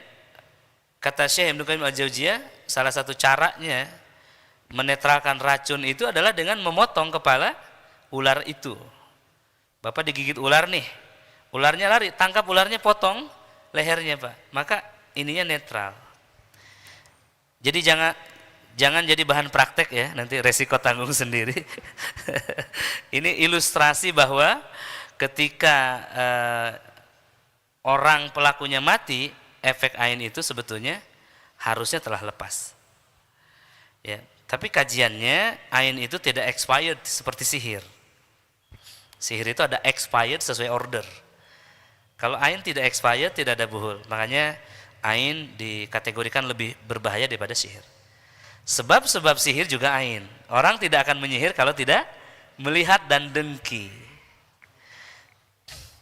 kata Syekh Ibnu Qayyim Al-Jauziyah, salah satu caranya menetralkan racun itu adalah dengan memotong kepala ular itu. Bapak digigit ular nih, ularnya lari, tangkap ularnya, potong lehernya Pak, maka ininya netral. Jadi jangan jadi bahan praktek ya, nanti resiko tanggung sendiri. Ini ilustrasi bahwa ketika orang pelakunya mati, efek ain itu sebetulnya harusnya telah lepas. Ya, tapi kajiannya ain itu tidak expired seperti sihir. Sihir itu ada expired sesuai order. Kalau ain tidak expired, tidak ada buhul. Makanya ain dikategorikan lebih berbahaya daripada sihir. Sebab sihir juga ain. Orang tidak akan menyihir kalau tidak melihat dan dengki.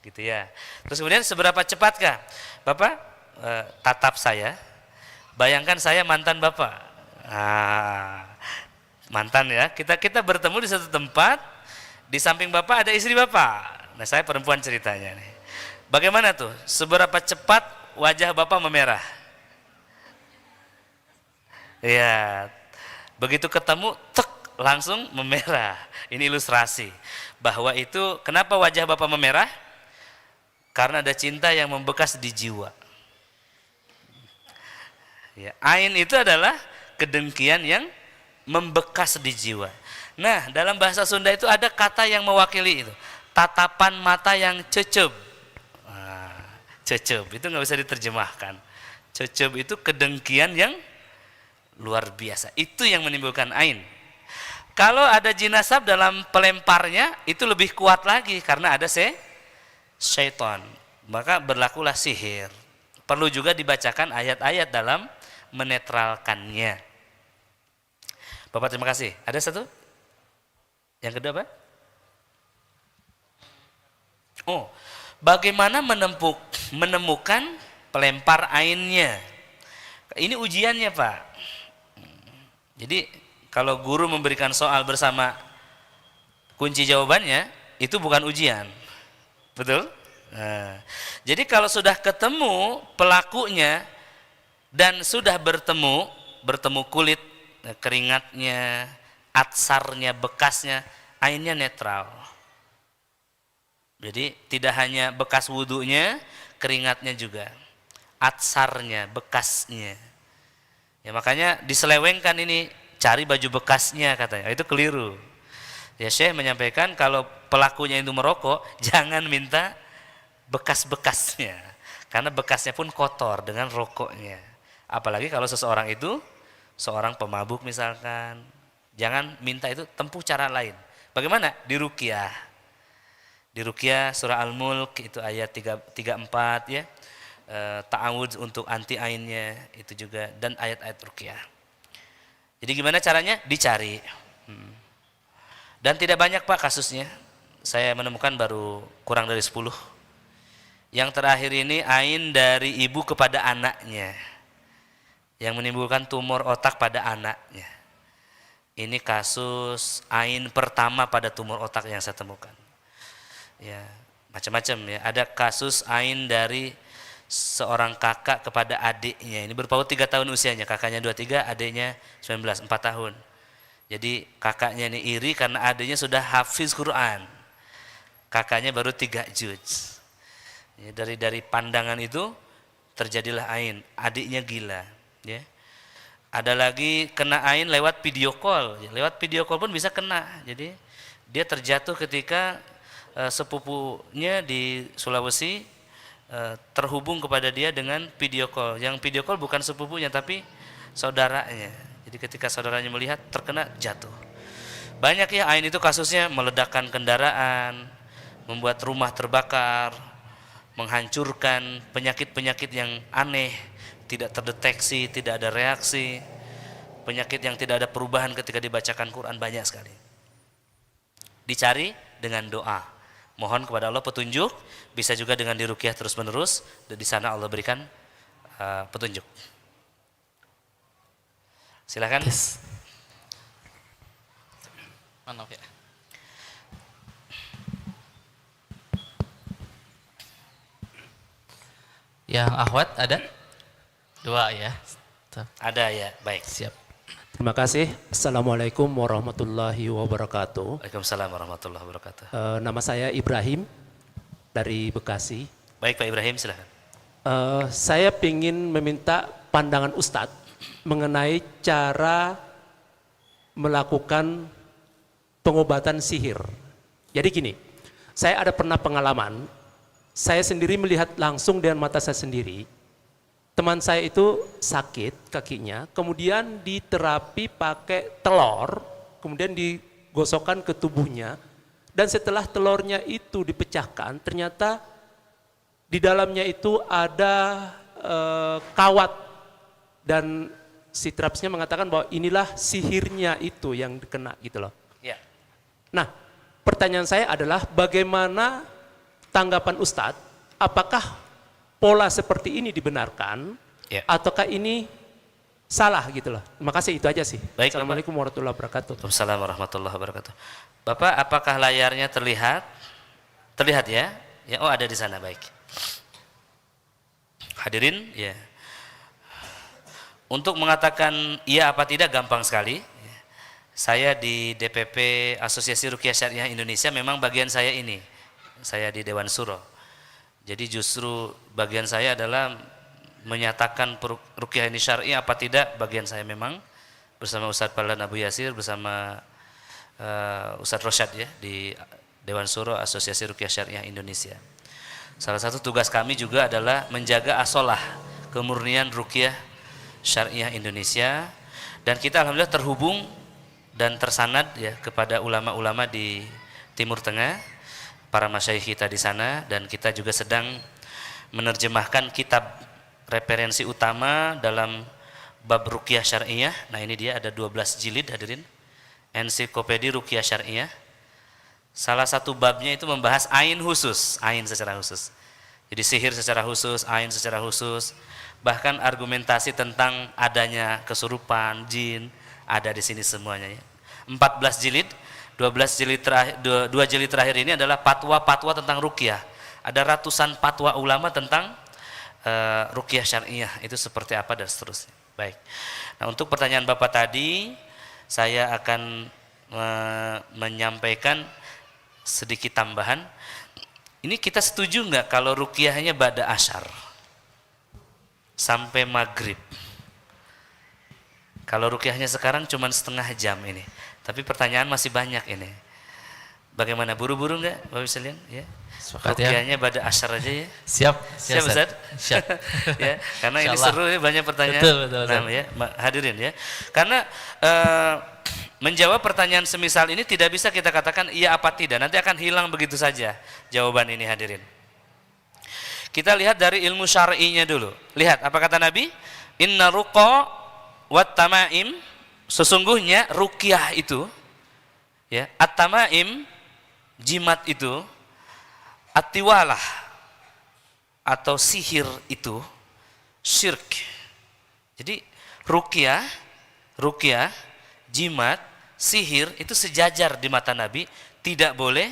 Gitu ya. Terus kemudian seberapa cepatkah? Bapak tatap saya. Bayangkan saya mantan Bapak. Mantan ya. Kita bertemu di satu tempat. Di samping Bapak ada istri Bapak. Nah, saya perempuan ceritanya nih. Bagaimana tuh? Seberapa cepat wajah Bapak memerah? Ya, begitu ketemu, tek, langsung memerah. Ini ilustrasi bahwa itu kenapa wajah Bapak memerah? Karena ada cinta yang membekas di jiwa. Ya, ain itu adalah kedengkian yang membekas di jiwa. Nah, dalam bahasa Sunda itu ada kata yang mewakili itu. Tatapan mata yang cecep. Cecep itu nggak bisa diterjemahkan. Cecep itu kedengkian yang luar biasa. Itu yang menimbulkan ain. Kalau ada jinasab dalam pelemparnya itu lebih kuat lagi karena ada syaitan. Maka berlakulah sihir. Perlu juga dibacakan ayat-ayat dalam menetralkannya. Bapak terima kasih. Ada satu? Yang kedua apa? Oh, bagaimana menemukan pelempar ainnya? Ini ujiannya Pak. Jadi kalau guru memberikan soal bersama kunci jawabannya, itu bukan ujian. Betul? Nah, jadi kalau sudah ketemu pelakunya dan sudah bertemu kulit, keringatnya, atsarnya, bekasnya, ainnya netral. Jadi tidak hanya bekas wudhunya, keringatnya juga, atsarnya, bekasnya. Ya makanya diselewengkan ini, cari baju bekasnya katanya, itu keliru. Ya Syekh menyampaikan kalau pelakunya itu merokok, jangan minta bekas-bekasnya, karena bekasnya pun kotor dengan rokoknya. Apalagi kalau seseorang itu seorang pemabuk misalkan, jangan minta itu, tempuh cara lain. Bagaimana? Diruqyah. Diruqyah surah Al-Mulk itu ayat 34 ya. Ta'awudz untuk anti ainnya itu juga, dan ayat-ayat ruqyah. Jadi gimana caranya? Dicari. Dan tidak banyak Pak kasusnya. Saya menemukan baru kurang dari 10. Yang terakhir ini ain dari ibu kepada anaknya, yang menimbulkan tumor otak pada anaknya. Ini kasus ain pertama pada tumor otak yang saya temukan. Ya, macam-macam ya. Ada kasus ain dari seorang kakak kepada adiknya. Ini berpaut 3 tahun usianya, kakaknya 23, adiknya 19, 4 tahun. Jadi kakaknya ini iri karena adiknya sudah hafiz Quran, kakaknya baru 3 juz. Ya, dari pandangan itu terjadilah ain, adiknya gila. Ya. Ada lagi kena ain lewat video call, ya, lewat video call pun bisa kena. Jadi dia terjatuh ketika sepupunya di Sulawesi terhubung kepada dia dengan video call. Yang video call bukan sepupunya tapi saudaranya. Jadi ketika saudaranya melihat, terkena, jatuh. Banyak ya ain itu kasusnya, meledakkan kendaraan, membuat rumah terbakar, menghancurkan, penyakit-penyakit yang aneh, tidak terdeteksi, tidak ada reaksi, penyakit yang tidak ada perubahan ketika dibacakan Quran, banyak sekali. Dicari dengan doa, mohon kepada Allah petunjuk, bisa juga dengan diruqyah terus-menerus, dan di sana Allah berikan petunjuk. Silakan. Yes. Maaf ya. Yang akhwat ada? 2 ya. Ada ya, baik. Siap. Terima kasih. Assalamualaikum warahmatullahi wabarakatuh. Waalaikumsalam warahmatullahi wabarakatuh. Nama saya Ibrahim dari Bekasi. Baik Pak Ibrahim, silakan. Saya ingin meminta pandangan Ustadz mengenai cara melakukan pengobatan sihir. Jadi gini, saya ada pernah pengalaman, saya sendiri melihat langsung dengan mata saya sendiri, teman saya itu sakit kakinya, kemudian diterapi pakai telur, kemudian digosokkan ke tubuhnya, dan setelah telurnya itu dipecahkan, ternyata di dalamnya itu ada kawat, dan si terapisnya mengatakan bahwa inilah sihirnya itu yang kena gitu loh. Ya. Nah, pertanyaan saya adalah bagaimana tanggapan Ustadz, apakah pola seperti ini dibenarkan, Ya. ataukah ini salah gitu loh. Terima kasih, itu aja sih. Baik, Assalamualaikum warahmatullahi wabarakatuh. Waalaikumsalam warahmatullahi wabarakatuh. Bapak, apakah layarnya terlihat? Terlihat ya? Ya, oh ada di sana, baik. Hadirin, ya. Untuk mengatakan iya apa tidak gampang sekali. Saya di DPP Asosiasi Ruqyah Syariah Indonesia, memang bagian saya ini. Saya di Dewan Suro. Jadi justru bagian saya adalah menyatakan ruqyah ini syar'i apa tidak, bagian saya memang bersama Ustadz Palan Abu Yasir, bersama Ustadz Rosyad ya di Dewan Suro Asosiasi Ruqyah Syariah Indonesia. Salah satu tugas kami juga adalah menjaga asolah, kemurnian ruqyah syariah Indonesia, dan kita alhamdulillah terhubung dan tersanad ya kepada ulama-ulama di Timur Tengah, para masyayikh kita di sana, dan kita juga sedang menerjemahkan kitab referensi utama dalam bab ruqyah syariah. Nah, ini dia ada 12 jilid hadirin. Ensiklopedi Ruqyah Syariah. Salah satu babnya itu membahas ain khusus, ain secara khusus. Jadi sihir secara khusus, ain secara khusus. Bahkan argumentasi tentang adanya kesurupan, jin, ada di sini semuanya ya. 14 jilid, 12 jilid terakhir, 2 jilid terakhir ini adalah fatwa-fatwa tentang ruqyah. Ada ratusan fatwa ulama tentang ruqyah syariah itu seperti apa dan seterusnya. Baik. Nah, untuk pertanyaan Bapak tadi saya akan menyampaikan sedikit tambahan. Ini kita setuju nggak kalau ruqyahnya ba'da asyar sampai maghrib? Kalau ruqyahnya sekarang cuma setengah jam ini, tapi pertanyaan masih banyak ini. Bagaimana, buru-buru nggak Bapak sekalian? Ya. Ruqyahnya ba'da asyar aja ya. Siap, Siap Ustaz? Siap. Ya, karena ini seru ya, banyak pertanyaan. Betul. Nah, ya, hadirin ya. Karena menjawab pertanyaan semisal ini tidak bisa kita katakan iya apa tidak. Nanti akan hilang begitu saja jawaban ini, hadirin. Kita lihat dari ilmu syar'inya dulu. Lihat apa kata Nabi? Inna ruqa wat tamaim, sesungguhnya ruqyah itu ya, at-tamaim jimat itu, at-tiwalah atau sihir itu syirk. Jadi ruqyah, jimat, sihir itu sejajar di mata Nabi, tidak boleh,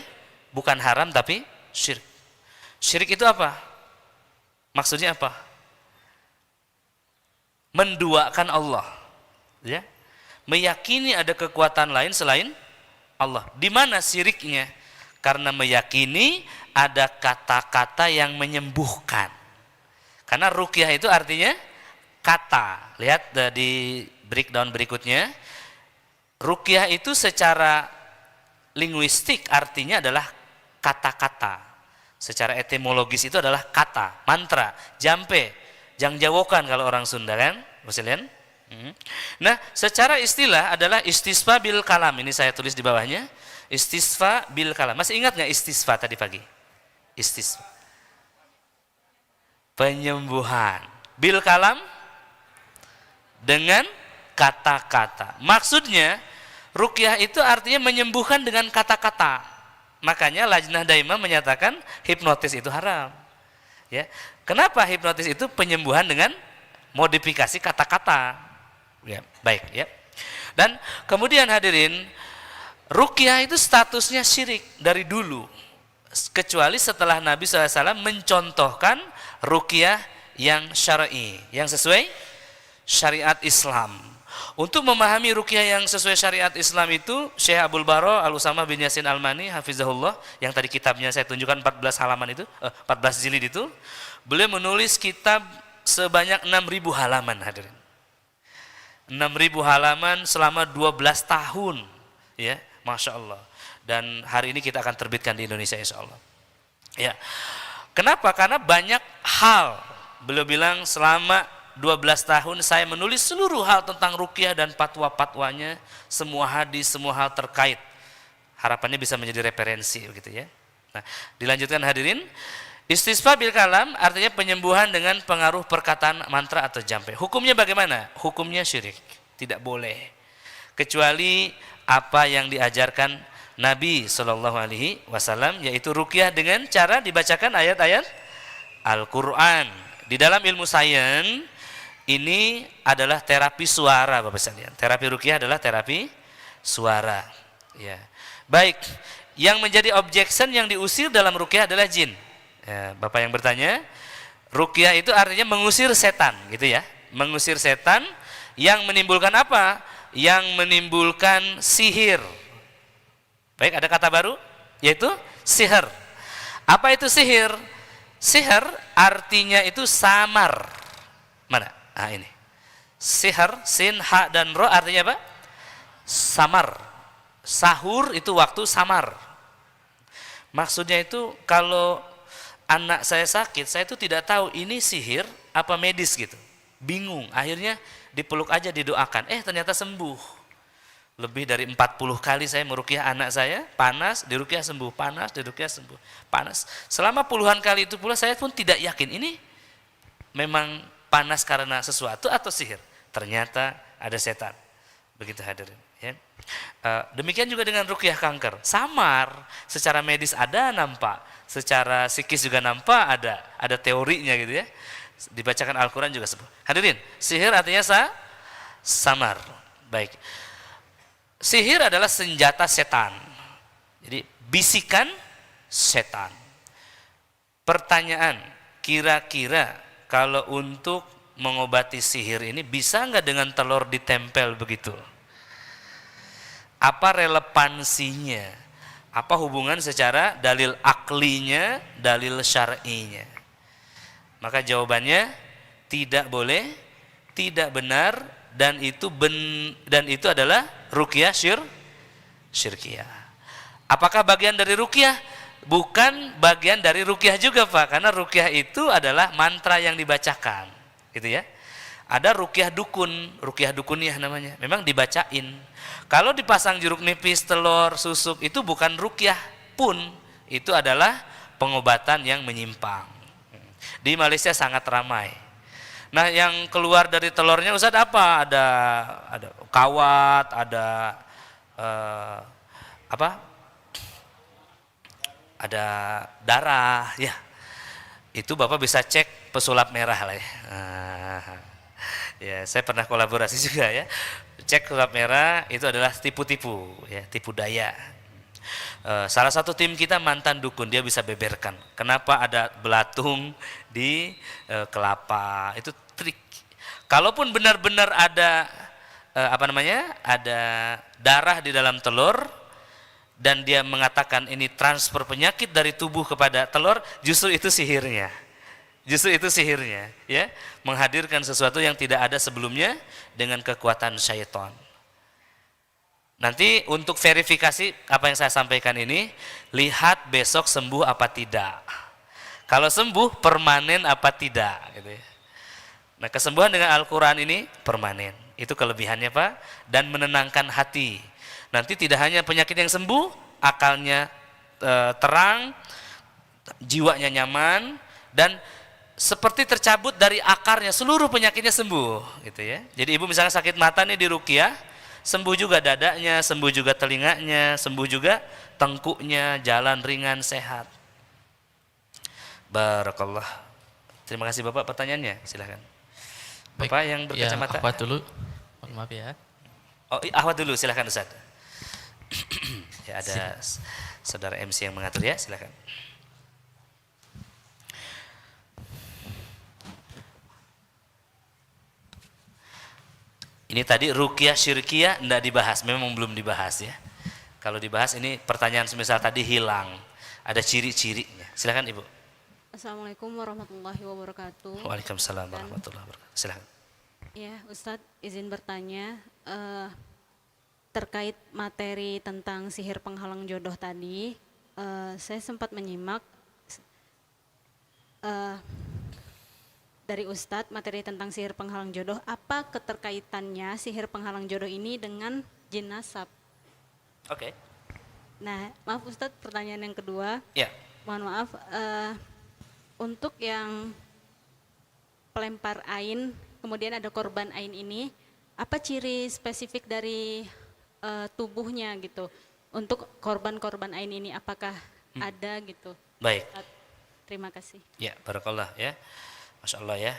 bukan haram tapi syirik. Syirik itu apa? Maksudnya apa? Menduakan Allah, ya, meyakini ada kekuatan lain selain Allah. Di mana syiriknya? Karena meyakini ada kata-kata yang menyembuhkan. Karena ruqyah itu artinya kata. Lihat di breakdown berikutnya. Ruqyah itu secara linguistik artinya adalah kata-kata. Secara etimologis itu adalah kata, mantra, jampe. Jangjawokan kalau orang Sunda kan, Muslimin. Nah, secara istilah adalah istisfa bil kalam. Ini saya tulis di bawahnya. Istisfa bil kalam. Masih ingat nggak istisfa tadi pagi? Istisfa. Penyembuhan. Bil kalam dengan kata-kata. Maksudnya ruqyah itu artinya menyembuhkan dengan kata-kata. Makanya Lajnah Daimah menyatakan hipnotis itu haram. Ya. Kenapa hipnotis itu penyembuhan dengan modifikasi kata-kata? Ya, baik ya. Dan kemudian hadirin, ruqyah itu statusnya syirik dari dulu. Kecuali setelah Nabi SAW mencontohkan ruqyah yang syar'i, yang sesuai syariat Islam. Untuk memahami ruqyah yang sesuai syariat Islam itu, Syekh Abdul Barra Al-Usamah bin Yasin Al-Mani hafizahullah, yang tadi kitabnya saya tunjukkan 14 halaman itu, 14 jilid itu, beliau menulis kitab sebanyak 6.000 halaman, hadirin. 6.000 halaman selama 12 tahun, ya, Masya Allah. Dan hari ini kita akan terbitkan di Indonesia, insya Allah. Ya, kenapa? Karena banyak hal. Beliau bilang selama 12 tahun saya menulis seluruh hal tentang ruqyah dan fatwa-fatwanya, semua hadis, semua hal terkait. Harapannya bisa menjadi referensi, begitu ya. Nah, dilanjutkan hadirin. Istisfa bil kalam artinya penyembuhan dengan pengaruh perkataan mantra atau jampe. Hukumnya bagaimana? Hukumnya syirik, tidak boleh. Kecuali apa yang diajarkan Nabi Shallallahu Alaihi Wasallam, yaitu ruqyah dengan cara dibacakan ayat-ayat Al-Quran. Di dalam ilmu sains ini adalah terapi suara, Bapak sekalian. Terapi ruqyah adalah terapi suara. Ya. Baik, yang menjadi objection yang diusir dalam ruqyah adalah jin. Ya, Bapak yang bertanya, ruqyah itu artinya mengusir setan, gitu ya. Mengusir setan yang menimbulkan apa? Yang menimbulkan sihir. Baik, ada kata baru, yaitu sihir. Apa itu sihir? Sihir artinya itu samar. Mana? Ah, ini. Sihir, sin, ha, dan ro artinya apa? Samar. Sahur itu waktu samar. Maksudnya itu kalau anak saya sakit, saya itu tidak tahu ini sihir apa medis gitu. Bingung, akhirnya dipeluk aja, didoakan. Ternyata sembuh. Lebih dari 40 kali saya meruqyah anak saya, panas, diruqyah sembuh, panas, diruqyah sembuh, panas. Selama puluhan kali itu pula saya pun tidak yakin ini memang panas karena sesuatu atau sihir. Ternyata ada setan. Begitu hadirin. Ya. Demikian juga dengan ruqyah kanker. Samar, secara medis ada nampak, secara psikis juga nampak ada teorinya gitu ya. Dibacakan Al-Quran juga sembuh. Hadirin, sihir artinya samar. Baik. Sihir adalah senjata setan. Jadi bisikan setan. Pertanyaan, kira-kira kalau untuk mengobati sihir ini bisa nggak dengan telur ditempel begitu? Apa relevansinya? Apa hubungan secara dalil aklinya, dalil syar'inya? Maka jawabannya tidak boleh, tidak benar, dan itu adalah ruqyah syirkiyah. Apakah bagian dari ruqyah? Bukan bagian dari ruqyah juga, Pak, karena ruqyah itu adalah mantra yang dibacakan, gitu ya. Ada ruqyah dukun, ruqyah dukuniah namanya, memang dibacain. Kalau dipasang jeruk nipis, telur, susuk, itu bukan ruqyah pun, itu adalah pengobatan yang menyimpang. Di Malaysia sangat ramai. Nah, yang keluar dari telurnya Ustaz apa? Ada kawat, ada ada darah, ya. Itu Bapak bisa cek pesulap merah lah ya. Ya, saya pernah kolaborasi juga ya. Cek pesulap merah itu adalah tipu-tipu, ya, tipu daya. Salah satu tim kita mantan dukun, dia bisa beberkan kenapa ada belatung di kelapa, itu trik. Kalaupun benar-benar ada ada darah di dalam telur dan dia mengatakan ini transfer penyakit dari tubuh kepada telur, justru itu sihirnya. Justru itu sihirnya, ya, menghadirkan sesuatu yang tidak ada sebelumnya dengan kekuatan syaitan. Nanti untuk verifikasi apa yang saya sampaikan ini, lihat besok sembuh apa tidak. Kalau sembuh permanen apa tidak, gitu ya. Nah, kesembuhan dengan Al-Quran ini permanen, itu kelebihannya Pak, dan menenangkan hati. Nanti tidak hanya penyakit yang sembuh, akalnya terang, jiwanya nyaman, dan seperti tercabut dari akarnya, seluruh penyakitnya sembuh, gitu ya. Jadi ibu misalnya sakit mata nih di ruqyah, sembuh juga dadanya, sembuh juga telinganya, sembuh juga tengkuknya, jalan ringan, sehat. Barakallah. Terima kasih Bapak, pertanyaannya silahkan. Bapak yang berkacamata. Ya, Ahwat dulu. Mohon maaf ya. Oh, Ahwat dulu, silahkan Ustaz. Ya, ada saudara MC yang mengatur ya, silahkan. Ini tadi ruqyah syirkiyah enggak dibahas, memang belum dibahas ya. Kalau dibahas ini pertanyaan semisal tadi hilang, ada ciri-cirinya. Silakan Ibu. Assalamualaikum warahmatullahi wabarakatuh. Waalaikumsalam warahmatullahi wabarakatuh. Silakan. Ya, Ustadz izin bertanya terkait materi tentang sihir penghalang jodoh tadi. Saya sempat menyimak dari Ustadz materi tentang sihir penghalang jodoh, apa keterkaitannya sihir penghalang jodoh ini dengan jin nasab? Oke. Nah, maaf Ustadz, pertanyaan yang kedua. Ya. Mohon maaf, untuk yang pelempar ain, kemudian ada korban ain ini, apa ciri spesifik dari tubuhnya gitu? Untuk korban-korban ain ini, apakah ada gitu? Baik. Terima kasih. Ya, barakallah ya. Masya Allah ya,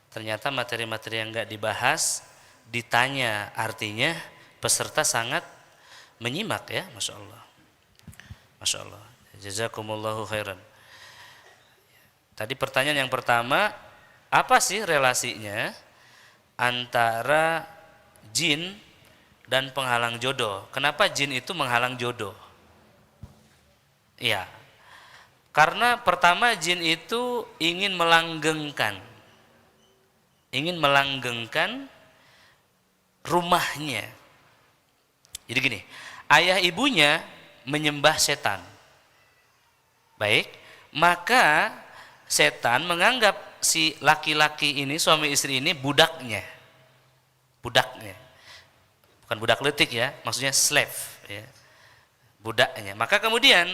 ternyata materi-materi yang enggak dibahas ditanya, artinya peserta sangat menyimak ya, Masya Allah. Masya Allah, jazakumullahu khairan. Tadi pertanyaan yang pertama, apa sih relasinya antara jin dan penghalang jodoh? Kenapa jin itu menghalang jodoh? Iya. Karena pertama jin itu ingin melanggengkan rumahnya. Jadi gini, ayah ibunya menyembah setan. Baik, maka setan menganggap si laki-laki ini, suami istri ini budaknya. Budaknya. Bukan budak letik ya, maksudnya slave ya. Budaknya. Maka kemudian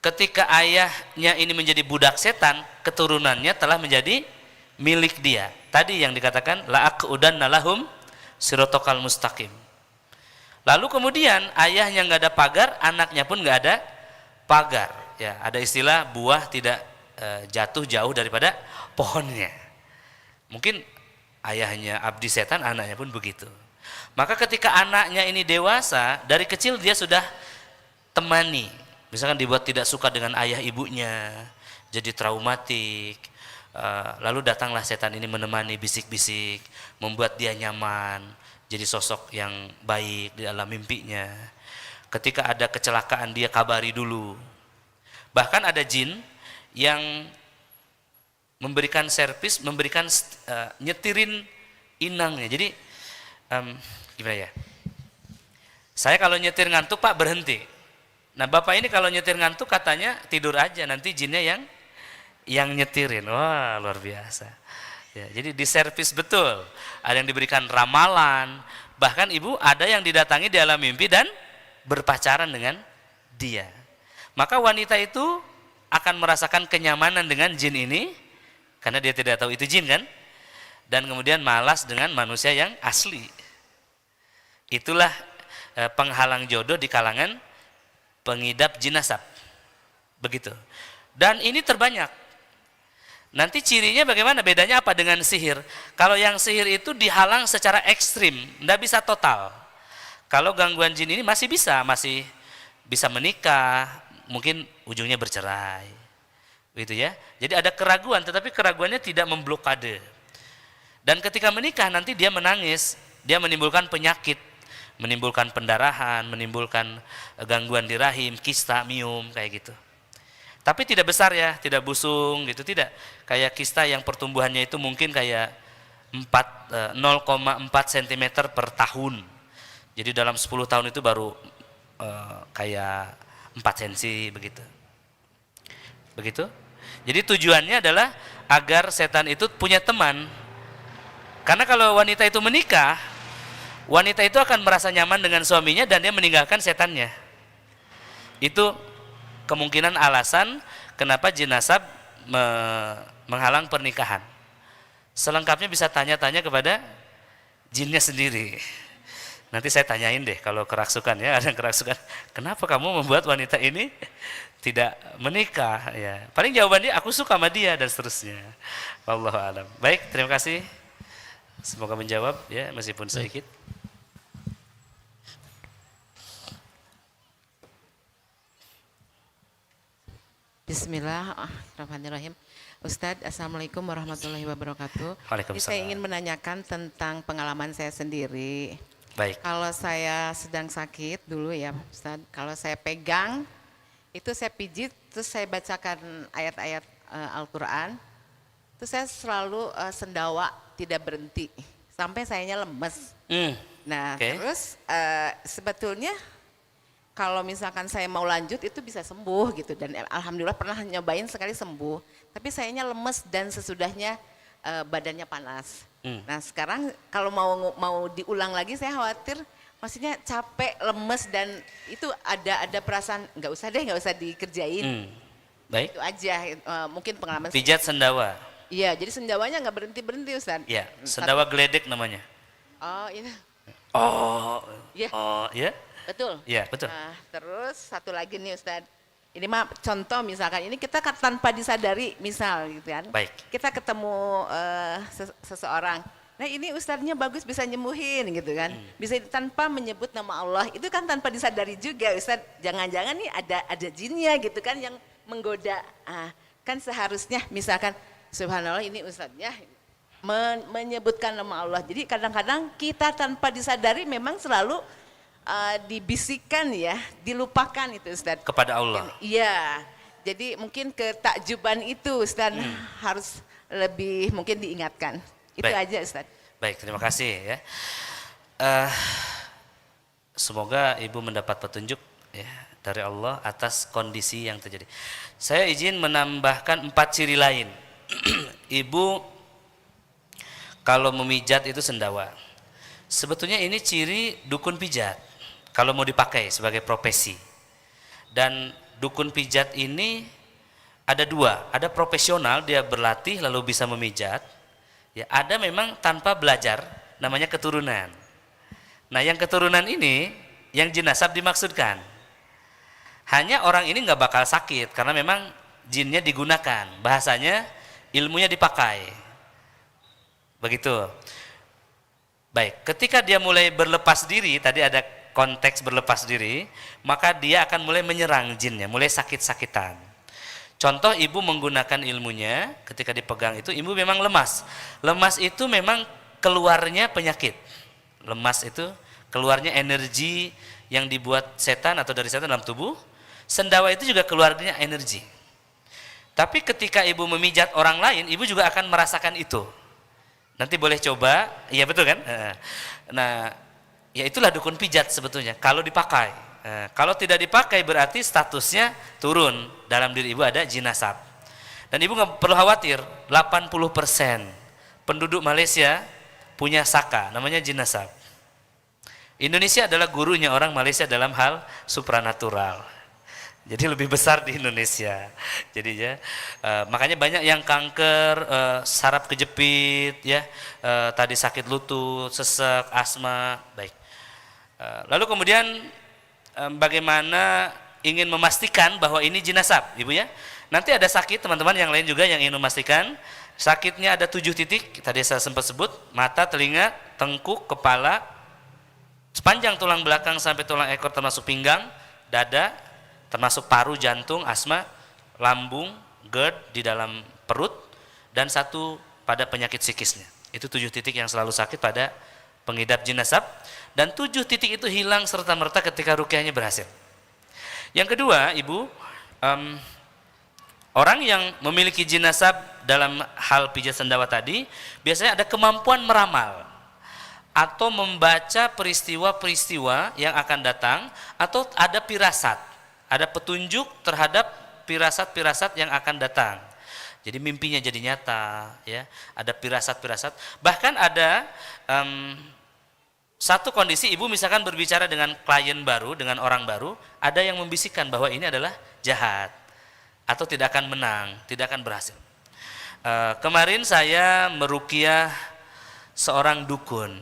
ketika ayahnya ini menjadi budak setan, keturunannya telah menjadi milik dia. Tadi yang dikatakan la'aqudanna lahum sirotokal mustaqim. Lalu kemudian ayahnya nggak ada pagar, anaknya pun nggak ada pagar. Ya, ada istilah buah tidak jatuh jauh daripada pohonnya. Mungkin ayahnya abdi setan, anaknya pun begitu. Maka ketika anaknya ini dewasa, dari kecil dia sudah temani. Misalkan dibuat tidak suka dengan ayah ibunya, jadi traumatik. Lalu datanglah setan ini menemani bisik-bisik, membuat dia nyaman, jadi sosok yang baik di dalam mimpinya. Ketika ada kecelakaan dia kabari dulu. Bahkan ada jin yang memberikan servis, memberikan nyetirin inangnya. Jadi gimana ya? Saya kalau nyetir ngantuk Pak berhenti. Nah Bapak ini kalau nyetir ngantuk katanya tidur aja, nanti jinnya yang nyetirin. Wah luar biasa. Ya, jadi diservis betul. Ada yang diberikan ramalan. Bahkan ibu ada yang didatangi di alam mimpi dan berpacaran dengan dia. Maka wanita itu akan merasakan kenyamanan dengan jin ini karena dia tidak tahu itu jin kan, dan kemudian malas dengan manusia yang asli. Itulah penghalang jodoh di kalangan pengidap jin nasab. Begitu. Dan ini terbanyak. Nanti cirinya bagaimana? Bedanya apa dengan sihir? Kalau yang sihir itu dihalang secara ekstrim, tidak bisa total. Kalau gangguan jin ini masih bisa menikah, mungkin ujungnya bercerai. Gitu ya. Jadi ada keraguan, tetapi keraguannya tidak memblokade. Dan ketika menikah nanti dia menangis, dia menimbulkan penyakit, menimbulkan pendarahan, menimbulkan gangguan di rahim, kista, miom, kayak gitu. Tapi tidak besar ya, tidak busung gitu, tidak. Kayak kista yang pertumbuhannya itu mungkin kayak 0,4 cm per tahun. Jadi dalam 10 tahun itu baru kayak 4 cm begitu. Begitu. Jadi tujuannya adalah agar setan itu punya teman. Karena kalau wanita itu menikah, wanita itu akan merasa nyaman dengan suaminya dan dia meninggalkan setannya. Itu kemungkinan alasan kenapa jin nasab menghalang pernikahan. Selengkapnya bisa tanya-tanya kepada jinnya sendiri. Nanti saya tanyain deh kalau kerasukan ya, ada yang kerasukan. Kenapa kamu membuat wanita ini tidak menikah? Ya, paling jawabannya aku suka sama dia dan seterusnya. Wallahu a'lam. Baik, terima kasih. Semoga menjawab ya meskipun sedikit. Bismillahirrahmanirrahim. Ustadz, Assalamualaikum warahmatullahi wabarakatuh. Waalaikumsalam. Saya ingin menanyakan tentang pengalaman saya sendiri. Baik. Kalau saya sedang sakit dulu ya Ustadz, kalau saya pegang, itu saya pijit, terus saya bacakan ayat-ayat Al-Quran, terus saya selalu sendawa, tidak berhenti, sampai sayanya lemes. Nah terus sebetulnya kalau misalkan saya mau lanjut itu bisa sembuh gitu, dan alhamdulillah pernah nyobain sekali sembuh, tapi sayanya lemes dan sesudahnya badannya panas. Nah sekarang kalau mau diulang lagi saya khawatir, maksudnya capek, lemes, dan itu ada perasaan nggak usah dikerjain. Baik. Itu aja mungkin pengalaman. Pijat sendawa. Iya, jadi sendawanya nggak berhenti Ustaz. Iya, sendawa geledek namanya. Oh iya. Oh. Iya. Oh, ya. Betul. Iya, betul. Nah, terus satu lagi nih Ustaz. Ini mah contoh misalkan ini kita tanpa disadari misal gitu kan. Baik. Kita ketemu seseorang. Nah ini Ustadznya bagus bisa nyembuhin gitu kan. Bisa tanpa menyebut nama Allah. Itu kan tanpa disadari juga Ustadz. Jangan-jangan nih ada jinnya gitu kan yang menggoda. Kan seharusnya misalkan subhanallah ini Ustadznya menyebutkan nama Allah. Jadi kadang-kadang kita tanpa disadari memang selalu dibisikkan ya, dilupakan itu Ustadz. Kepada Allah. Iya, jadi mungkin ketakjuban itu Ustadz harus lebih mungkin diingatkan. Itu Baik. aja Ustadz. Baik, terima kasih ya. Semoga Ibu mendapat petunjuk ya dari Allah atas kondisi yang terjadi. Saya izin menambahkan 4 ciri lain. Ibu kalau memijat itu sendawa. Sebetulnya ini ciri dukun pijat kalau mau dipakai sebagai profesi. Dan dukun pijat ini ada 2, ada profesional dia berlatih lalu bisa memijat. Ya, ada memang tanpa belajar, namanya keturunan. Nah, yang keturunan ini yang jin nasab dimaksudkan. Hanya orang ini nggak bakal sakit karena memang jinnya digunakan, bahasanya ilmunya dipakai. Begitu. Baik, ketika dia mulai berlepas diri, tadi ada konteks berlepas diri, maka dia akan mulai menyerang jinnya, mulai sakit-sakitan. Contoh, ibu menggunakan ilmunya, ketika dipegang itu ibu memang lemas. Lemas itu memang keluarnya penyakit. Lemas itu keluarnya energi yang dibuat setan atau dari setan dalam tubuh. Sendawa itu juga keluarnya energi. Tapi ketika ibu memijat orang lain, ibu juga akan merasakan itu. Nanti boleh coba, iya betul kan? Nah, ya itulah dukun pijat sebetulnya, kalau dipakai. Kalau tidak dipakai berarti statusnya turun, dalam diri ibu ada jin nasab. Dan ibu nggak perlu khawatir, 80% penduduk Malaysia punya saka, namanya jin nasab. Indonesia adalah gurunya orang Malaysia dalam hal supranatural. Jadi lebih besar di Indonesia. Jadinya makanya banyak yang kanker, saraf kejepit, ya, tadi sakit lutut, sesek, asma. Baik. Lalu kemudian bagaimana ingin memastikan bahwa ini jin nasab, ibu ya? Nanti ada sakit, teman-teman yang lain juga yang ingin memastikan. Sakitnya ada 7 titik. Tadi saya sempat sebut: mata, telinga, tengkuk, kepala, sepanjang tulang belakang sampai tulang ekor termasuk pinggang, dada, termasuk paru, jantung, asma, lambung, GERD di dalam perut, dan 1 pada penyakit psikisnya. Itu 7 titik yang selalu sakit pada pengidap jin nasab, dan 7 titik itu hilang serta-merta ketika ruqyahnya berhasil. Yang kedua, ibu, orang yang memiliki jin nasab dalam hal pijat sendawa tadi, biasanya ada kemampuan meramal atau membaca peristiwa-peristiwa yang akan datang, atau ada firasat, ada petunjuk terhadap firasat-firasat yang akan datang. Jadi mimpinya jadi nyata, ya. Ada firasat-firasat. Bahkan ada satu kondisi, ibu misalkan berbicara dengan klien baru, dengan orang baru, ada yang membisikkan bahwa ini adalah jahat atau tidak akan menang, tidak akan berhasil. Kemarin saya meruqyah seorang dukun,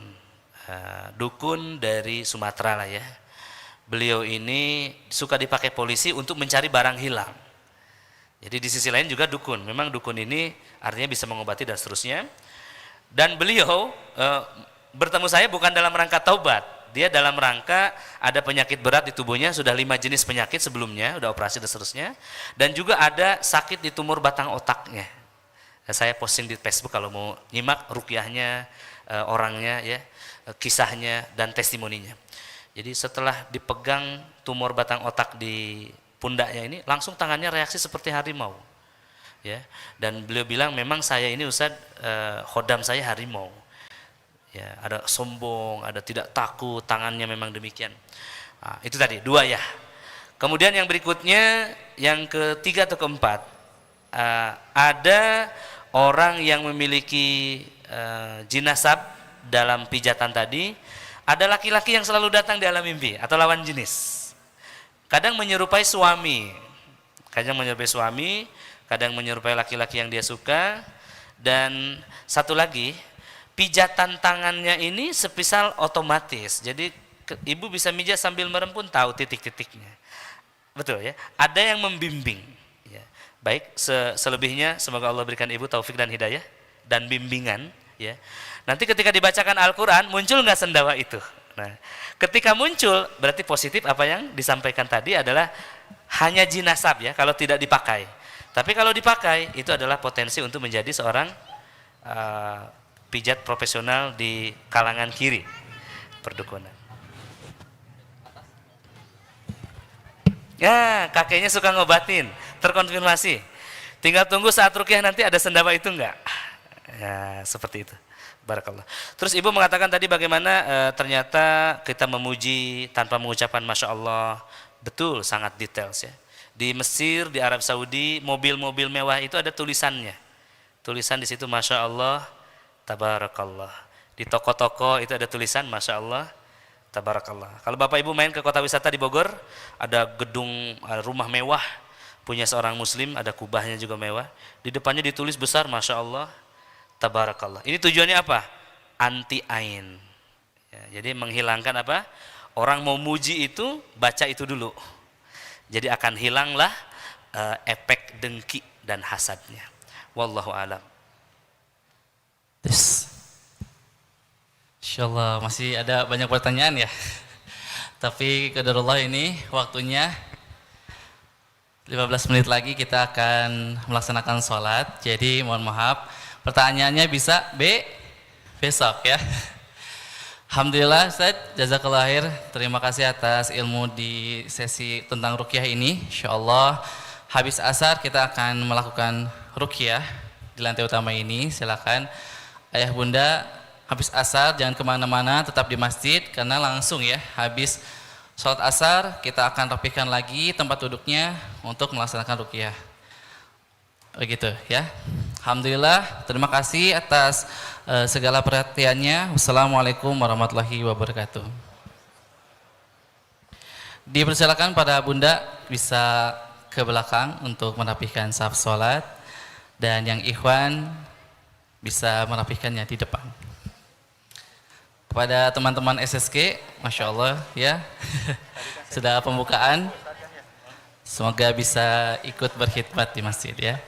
dukun dari Sumatera lah ya. Beliau ini suka dipakai polisi untuk mencari barang hilang. Jadi di sisi lain juga dukun. Memang dukun ini artinya bisa mengobati dan seterusnya. Dan beliau bertemu saya bukan dalam rangka taubat. Dia dalam rangka ada penyakit berat di tubuhnya, sudah 5 jenis penyakit sebelumnya, sudah operasi dan seterusnya. Dan juga ada sakit di tumor batang otaknya. Saya posting di Facebook kalau mau nyimak ruqyahnya, orangnya, ya, kisahnya dan testimoninya. Jadi setelah dipegang tumor batang otak di pundaknya ini, langsung tangannya reaksi seperti harimau, ya. Dan beliau bilang, memang saya ini Ustaz, khodam saya harimau, ya. Ada sombong, ada tidak takut, tangannya memang demikian. Nah, itu tadi 2 ya. Kemudian yang berikutnya, yang ketiga atau keempat, ada orang yang memiliki jin nasab dalam pijatan tadi. Ada laki-laki yang selalu datang di alam mimpi atau lawan jenis. Kadang menyerupai suami, kadang menyerupai laki-laki yang dia suka. Dan satu lagi, pijatan tangannya ini sepisal otomatis. Jadi ibu bisa mijat sambil merem pun tahu titik-titiknya. Betul ya? Ada yang membimbing. Ya. Baik, selebihnya semoga Allah berikan ibu taufik dan hidayah dan bimbingan. Ya. Nanti ketika dibacakan Al-Quran, muncul nggak sendawa itu? Nah, ketika muncul, berarti positif apa yang disampaikan tadi adalah hanya jin nasab ya, kalau tidak dipakai. Tapi kalau dipakai, itu adalah potensi untuk menjadi seorang pijat profesional di kalangan kiri perdukunan. Ya, kakeknya suka ngobatin, terkonfirmasi. Tinggal tunggu saat ruqyah nanti ada sendawa itu enggak? Ya, seperti itu. Barakallah. Terus ibu mengatakan tadi bagaimana ternyata kita memuji tanpa mengucapkan Masya Allah. Betul, sangat detail ya. Di Mesir, di Arab Saudi, mobil-mobil mewah itu ada tulisannya. Tulisan di situ Masya Allah, Tabarakallah. Di toko-toko itu ada tulisan Masya Allah, Tabarakallah. Kalau bapak ibu main ke kota wisata di Bogor, ada gedung rumah mewah punya seorang muslim, ada kubahnya juga mewah. Di depannya ditulis besar Masya Allah, Tabarakallah. Ini tujuannya apa? Anti ain. Ya, jadi menghilangkan apa? Orang mau muji itu, baca itu dulu. Jadi akan hilanglah efek dengki dan hasadnya. Wallahu alam. Terus Insyaallah masih ada banyak pertanyaan ya. Tapi qadarullah ini waktunya 15 menit lagi kita akan melaksanakan sholat. Jadi mohon maaf, pertanyaannya bisa besok ya. Alhamdulillah Ustaz, jazakallah khair. Terima kasih atas ilmu di sesi tentang ruqyah ini. Insyaallah habis asar kita akan melakukan ruqyah di lantai utama ini. Silakan ayah bunda habis asar jangan kemana-mana, tetap di masjid karena langsung ya habis sholat asar kita akan rapihkan lagi tempat duduknya untuk melaksanakan ruqyah. Begitu ya. Alhamdulillah, terima kasih atas segala perhatiannya. Wassalamualaikum warahmatullahi wabarakatuh. Dipersilakan para bunda bisa ke belakang untuk merapihkan saf sholat dan yang ikhwan bisa merapihkannya di depan. Kepada teman-teman SSK, Masya Allah ya, sudah pembukaan. Semoga bisa ikut berkhidmat di masjid ya.